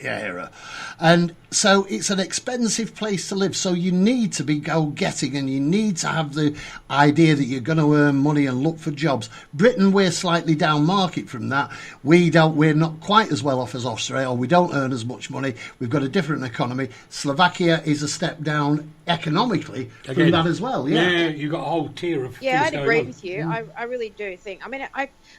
area. And so it's an expensive place to live. So you need to be go-getting and you need to have the idea that you're going to earn money and look for jobs. Britain, we're slightly down market from that. We're not quite as well off as Australia. We don't earn as much money. We've got a different economy. Slovakia is a step down economically from that as well. Yeah, you've got a whole tier of things I'd agree with you. I really do think. I mean,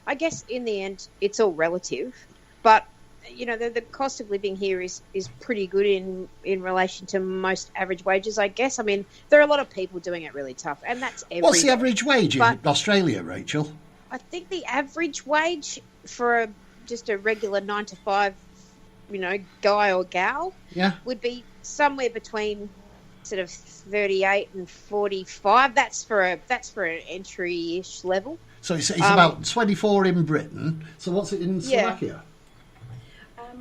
I guess in the end, it's all relative, but you know, the cost of living here is pretty good in relation to most average wages, I guess. I mean, there are a lot of people doing it really tough, and that's everywhere. What's the average wage in Australia, Rachel? I think the average wage for just a regular 9 to 5, you know, guy or gal would be somewhere between sort of 38 and 45. That's for an entry-ish level. So it's about 24 in Britain. So what's it in Slovakia?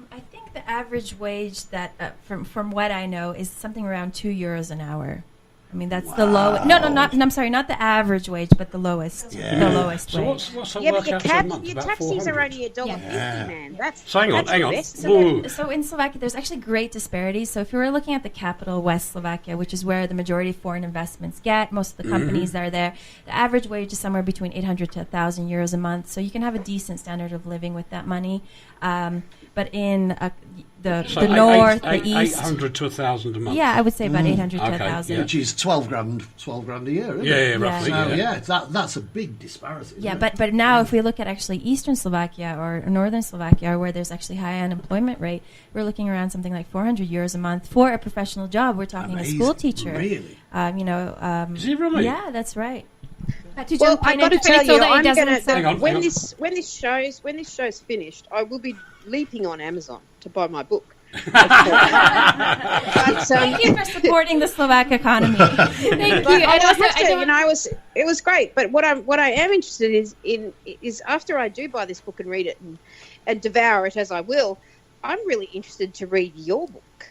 I think the average wage that, from what I know, is something around €2 an hour. I mean, that's the lowest. No, I'm sorry, not the average wage, but the lowest. Yeah. The lowest So wage. what's that Yeah, work but your, out to a month? your About taxis are 400? only $1.50, man. That's So hang on. the best. So in Slovakia, there's actually great disparities. So if you were looking at the capital, West Slovakia, which is where the majority of foreign investments get, most of the companies that are there, the average wage is somewhere between 800 to 1,000 euros a month. So you can have a decent standard of living with that money. But in the north, the east, 800 to 1,000 a month. yeah, I would say about 800 to 1,000. yeah. Which is 12 grand a year, isn't Yeah, it? roughly. So, Yeah. that's a big disparity. Yeah, isn't it? but now if we look at actually eastern Slovakia or northern Slovakia, where there's actually high unemployment rate, we're looking around something like 400 euros a month for a professional job. We're talking Amazing. a school teacher. Really? Is he really? Yeah, that's right. Well, I got to tell you, I'm Hang on. when this show's finished, I will be leaping on Amazon to buy my book. Thank you for supporting the Slovak economy. Thank But you. I And also, have to, I don't- it was great. But what I am interested is after I do buy this book and read it and devour it as I will, I'm really interested to read your book.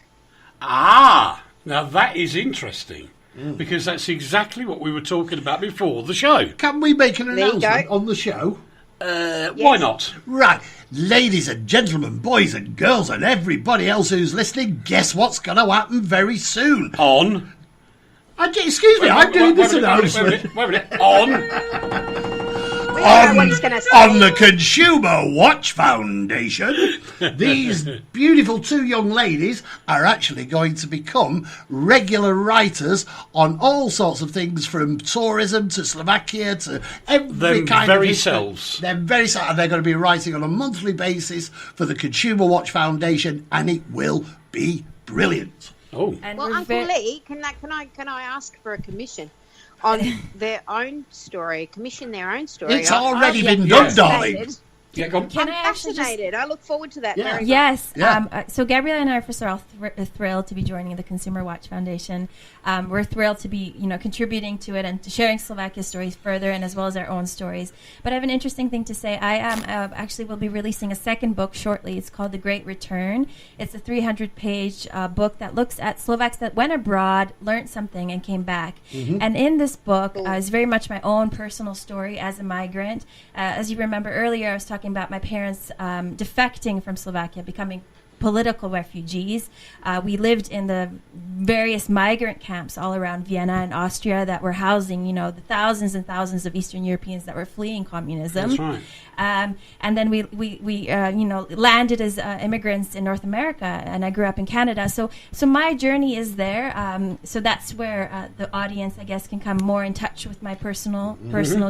Ah, now that is interesting. Because that's exactly what we were talking about before the show. Can we make an There you announcement go. on the show? Why not? Right, ladies and gentlemen, boys and girls, and everybody else who's listening, guess what's going to happen very soon? On. Excuse me, I'm doing this announcement. Wait a minute. On. We don't know what he's going to say. On the Consumer Watch Foundation, these beautiful two young ladies are actually going to become regular writers on all sorts of things, from tourism to Slovakia to every Them kind very of history. selves. They're very selves, and they're going to be writing on a monthly basis for the Consumer Watch Foundation, and it will be brilliant. Oh, and Well, we're Uncle ve- Lee, can I ask for a commission on their own story? Commission their own story. It's already I'm been done, fascinated. darling. yeah, go on. Can I'm I actually just fascinated. I look forward to that Yeah. very much. Yes. Yeah. So Gabriella and I, first are all thrilled to be joining the Consumer Watch Foundation. We're thrilled to be, contributing to it and to sharing Slovakia stories further, and as well as our own stories. But I have an interesting thing to say. I actually will be releasing a second book shortly. It's called The Great Return. It's a 300-page book that looks at Slovaks that went abroad, learned something, and came back. And in this book is very much my own personal story as a migrant. As you remember earlier, I was talking about my parents defecting from Slovakia, becoming political refugees. We lived in the various migrant camps all around Vienna and Austria that were housing, the thousands and thousands of Eastern Europeans that were fleeing communism. That's right. And then we landed as immigrants in North America, and I grew up in Canada. So my journey is there. So that's where the audience, I guess, can come more in touch with my personal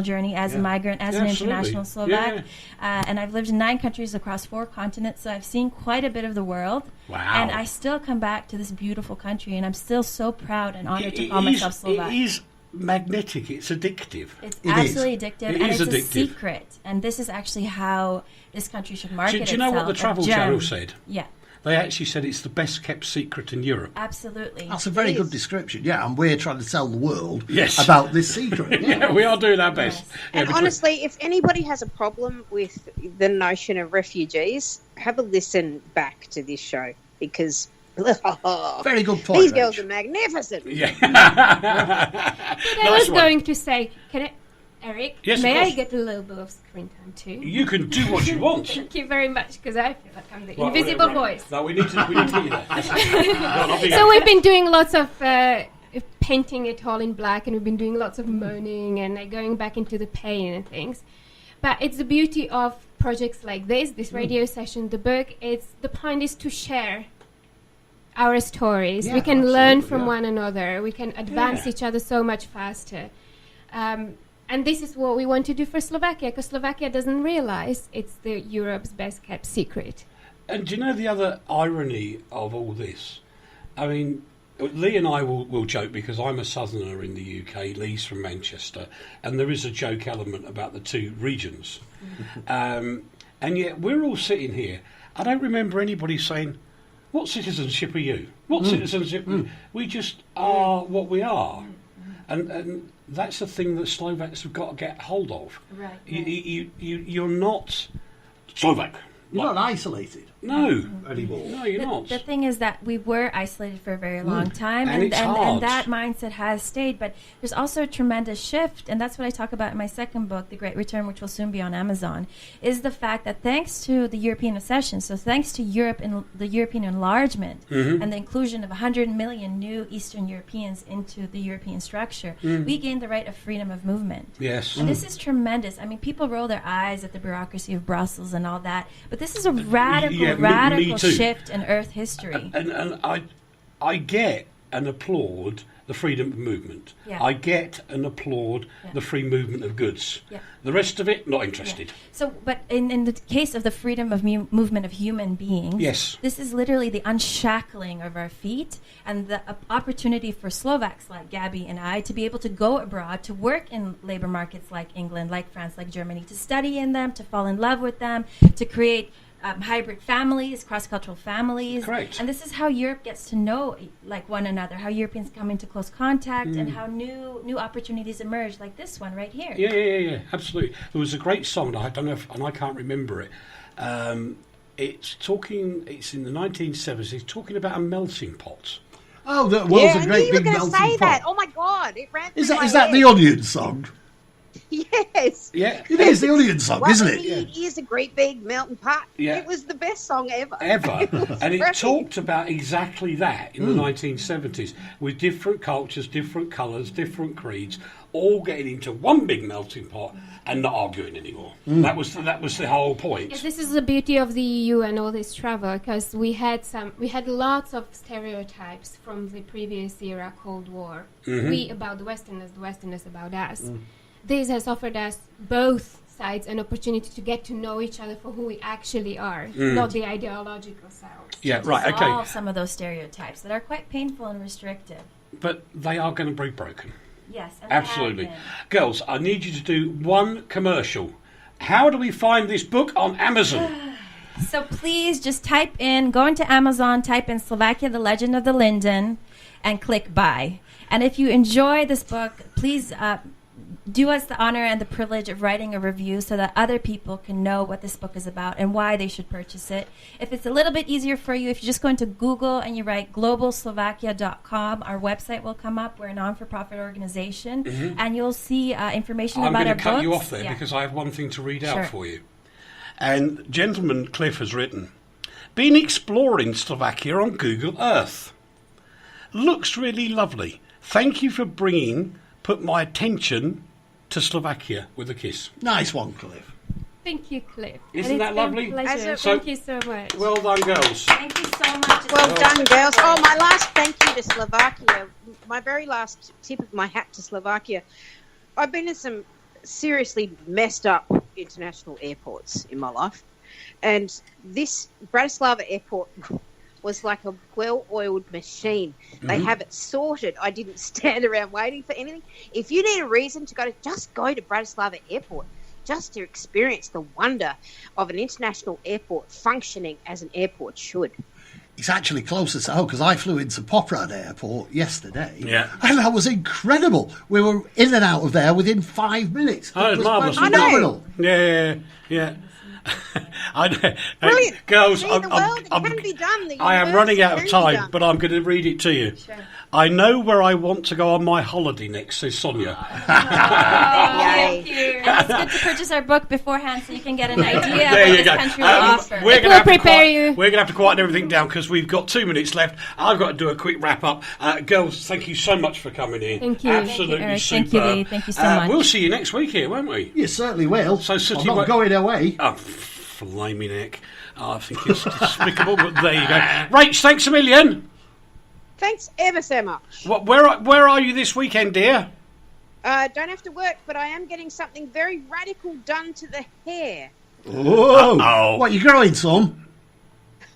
journey as a migrant, as an Absolutely. international Slovak. And I've lived in 9 countries across 4 continents, so I've seen quite a bit of the world. Wow. And I still come back to this beautiful country, and I'm still so proud and honored to call myself Slovak. It is magnetic. It's addictive. It's It absolutely is. addictive, It and is it's a addictive. secret. And this is actually how this country should market Do you know what the itself, Travel a gem. Channel said? Yeah, They actually said it's the best kept secret in Europe. absolutely. That's a very good description, yeah, and we're trying to tell the world Yes. about this secret. Yeah, we are doing our best. Yes. Yeah, And between- honestly, if anybody has a problem with the notion of refugees, have a listen back to this show, because Very good point, these girls Rach. are magnificent. Yeah. But I was Nice one. going to say, Eric, Yes, of may I course. get a little bit of screen time too? You can do what you want. Thank you very much, because I feel like I'm the Right, invisible right. voice. No, we need to get you there. Go on, off you go. So we've been doing lots of painting it all in black, and we've been doing lots of moaning and going back into the pain and things. But it's the beauty of projects like this radio session, the book. The point is to share our stories. Yeah, We can learn absolutely, from yeah. one another. We can advance each other so much faster. And this is what we want to do for Slovakia, because Slovakia doesn't realize it's Europe's best kept secret. And do you know the other irony of all this? I mean, Lee and I will joke, because I'm a southerner in the UK, Lee's from Manchester, and there is a joke element about the two regions. And yet we're all sitting here. I don't remember anybody saying, what citizenship are you? What citizenship? We just are what we are. And that's the thing that Slovaks have got to get hold of. Right. You're not Slovak. You're not isolated. No. anymore. No, you're not. The thing is that we were isolated for a very long time, And it's hard. and that mindset has stayed. But there's also a tremendous shift, and that's what I talk about in my second book, The Great Return, which will soon be on Amazon, is the fact that thanks to the European accession, so thanks to Europe and the European enlargement and the inclusion of 100 million new Eastern Europeans into the European structure, we gained the right of freedom of movement. Yes. And this is tremendous. I mean, people roll their eyes at the bureaucracy of Brussels and all that, but this is a radical me too. shift in Earth history. And I get and applaud the freedom of movement. Yeah. I get and applaud the free movement of goods. Yeah. The rest of it, not interested. So, but in the case of the freedom of movement of human beings, Yes. this is literally the unshackling of our feet and the opportunity for Slovaks like Gabby and I to be able to go abroad, to work in labor markets like England, like France, like Germany, to study in them, to fall in love with them, to create hybrid families, cross-cultural families. Great. And this is how Europe gets to know like one another, how Europeans come into close contact, and how new opportunities emerge, like this one right here. Yeah, absolutely. There was a great song, I don't know if, and I can't remember it. It's in the 1970s, it's talking about a melting pot. Oh, that was a great big melting pot. Yeah, I knew you were going to say that. Oh my God, it ran through my Is that head. the Onion song? Yes. Yeah. It is the Onion song, What isn't we it? need is a great big melting pot. Yeah. It was the best song ever. And it great. talked about exactly that in the 1970s, with different cultures, different colours, different creeds, all getting into one big melting pot and not arguing anymore. That was the whole point. Yes, this is the beauty of the EU and all this travel, because we had lots of stereotypes from the previous era, Cold War. We about the Westerners about us. This has offered us both sides an opportunity to get to know each other for who we actually are, not the ideological selves. Yeah, right, okay. Dissolve some of those stereotypes that are quite painful and restrictive. But they are going to be broken. Yes, and Absolutely. they have been. Girls, I need you to do one commercial. How do we find this book on Amazon? So please just go into Amazon, type in Slovakia, The Legend of the Linden, and click buy. And if you enjoy this book, please do us the honor and the privilege of writing a review so that other people can know what this book is about and why they should purchase it. If it's a little bit easier for you, if you just go into Google and you write globalslovakia.com, our website will come up. We're a non-for-profit organization, and you'll see information I'm about going our to books. cut you off there because I have one thing to read out for you. And Gentleman Cliff has written, been exploring Slovakia on Google Earth. Looks really lovely. Thank you for put my attention to Slovakia with a kiss. Nice one, Cliff. Thank you, Cliff. Isn't that lovely? Pleasure. So- Thank you so much. Well done, girls. Thank you so much. Well done, girls. Oh, my last thank you to Slovakia. My very last tip of my hat to Slovakia. I've been in some seriously messed up international airports in my life. And this Bratislava airport was like a well-oiled machine. They have it sorted. I didn't stand around waiting for anything. If you need a reason to go to Bratislava airport, just to experience the wonder of an international airport functioning as an airport should. It's actually closer to home because I flew into Poprad Airport yesterday. Yeah. And that was incredible. We were in and out of there within 5 minutes. Oh, It was marvellous. phenomenal. Yeah. I know. Brilliant. Girls, See, the world, it can be done. The I am universe running out of can be time, done. but I'm going to read it to you. Sure. I know where I want to go on my holiday next, says Sonia. Thank you. And it's good to purchase our book beforehand so you can get an idea of There what you this go. country will offer. We're It going will prepare you. We're going to have to quieten everything down because we've got 2 minutes left. I've got to do a quick wrap up. Girls, thank you so much for coming in. Thank you. Absolutely Thank you, Eric. superb. Thank you, Lee. Thank you so much. We'll see you next week here, won't we? You certainly will. So, Sooty, I'm not what- going away. Oh, flaming heck. Oh, I think it's despicable, but there you go. Rach, thanks a million. Thanks ever so much. Where are you this weekend, dear? Don't have to work, but I am getting something very radical done to the hair. Oh, Uh-oh. what, you growing some?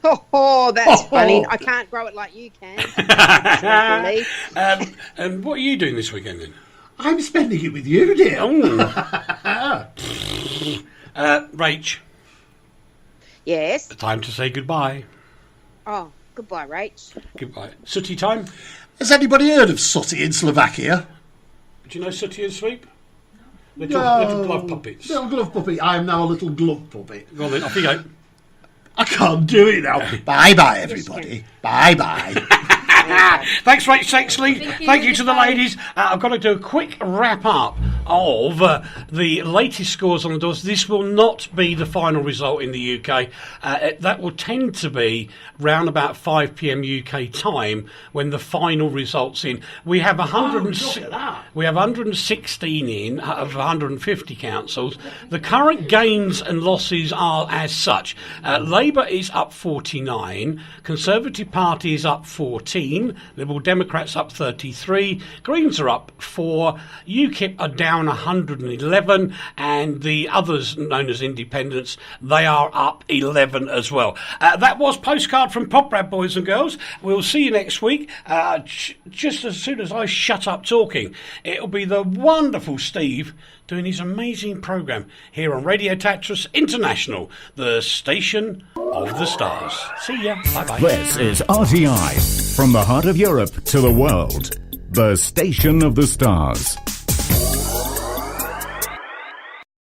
Oh, that's funny. I can't grow it like you can. Unfortunately. And what are you doing this weekend then? I'm spending it with you, dear. Rach, Yes. time to say goodbye. Oh, goodbye, Rach. Goodbye. Sooty time. Has anybody heard of Sooty in Slovakia? Do you know Sooty and Sweep? Little glove puppets. Little glove puppet. I am now a little glove puppet. Go on then, off you go. I can't do it now. Bye-bye, everybody. Bye-bye. Thanks, Rach Sexley. Thank you to the ladies. I've got to do a quick wrap up of the latest scores on the doors. This will not be the final result in the UK. That will tend to be round about 5 p.m. UK time when the final results in. We have 116 in of 150 councils. The current gains and losses are as such. Labour is up 49, Conservative Party is up 14, Liberal Democrats up 33, Greens are up 4, UKIP are down 111, and the others, known as independents, they are up 11 as well. That was Postcard from Poprad, boys and girls. We'll see you next week. Just as soon as I shut up talking, it'll be the wonderful Steve doing his amazing programme here on Radio Tatras International, the station of the stars. See ya. Bye-bye. This is RTI, from the heart of Europe to the world, the station of the stars.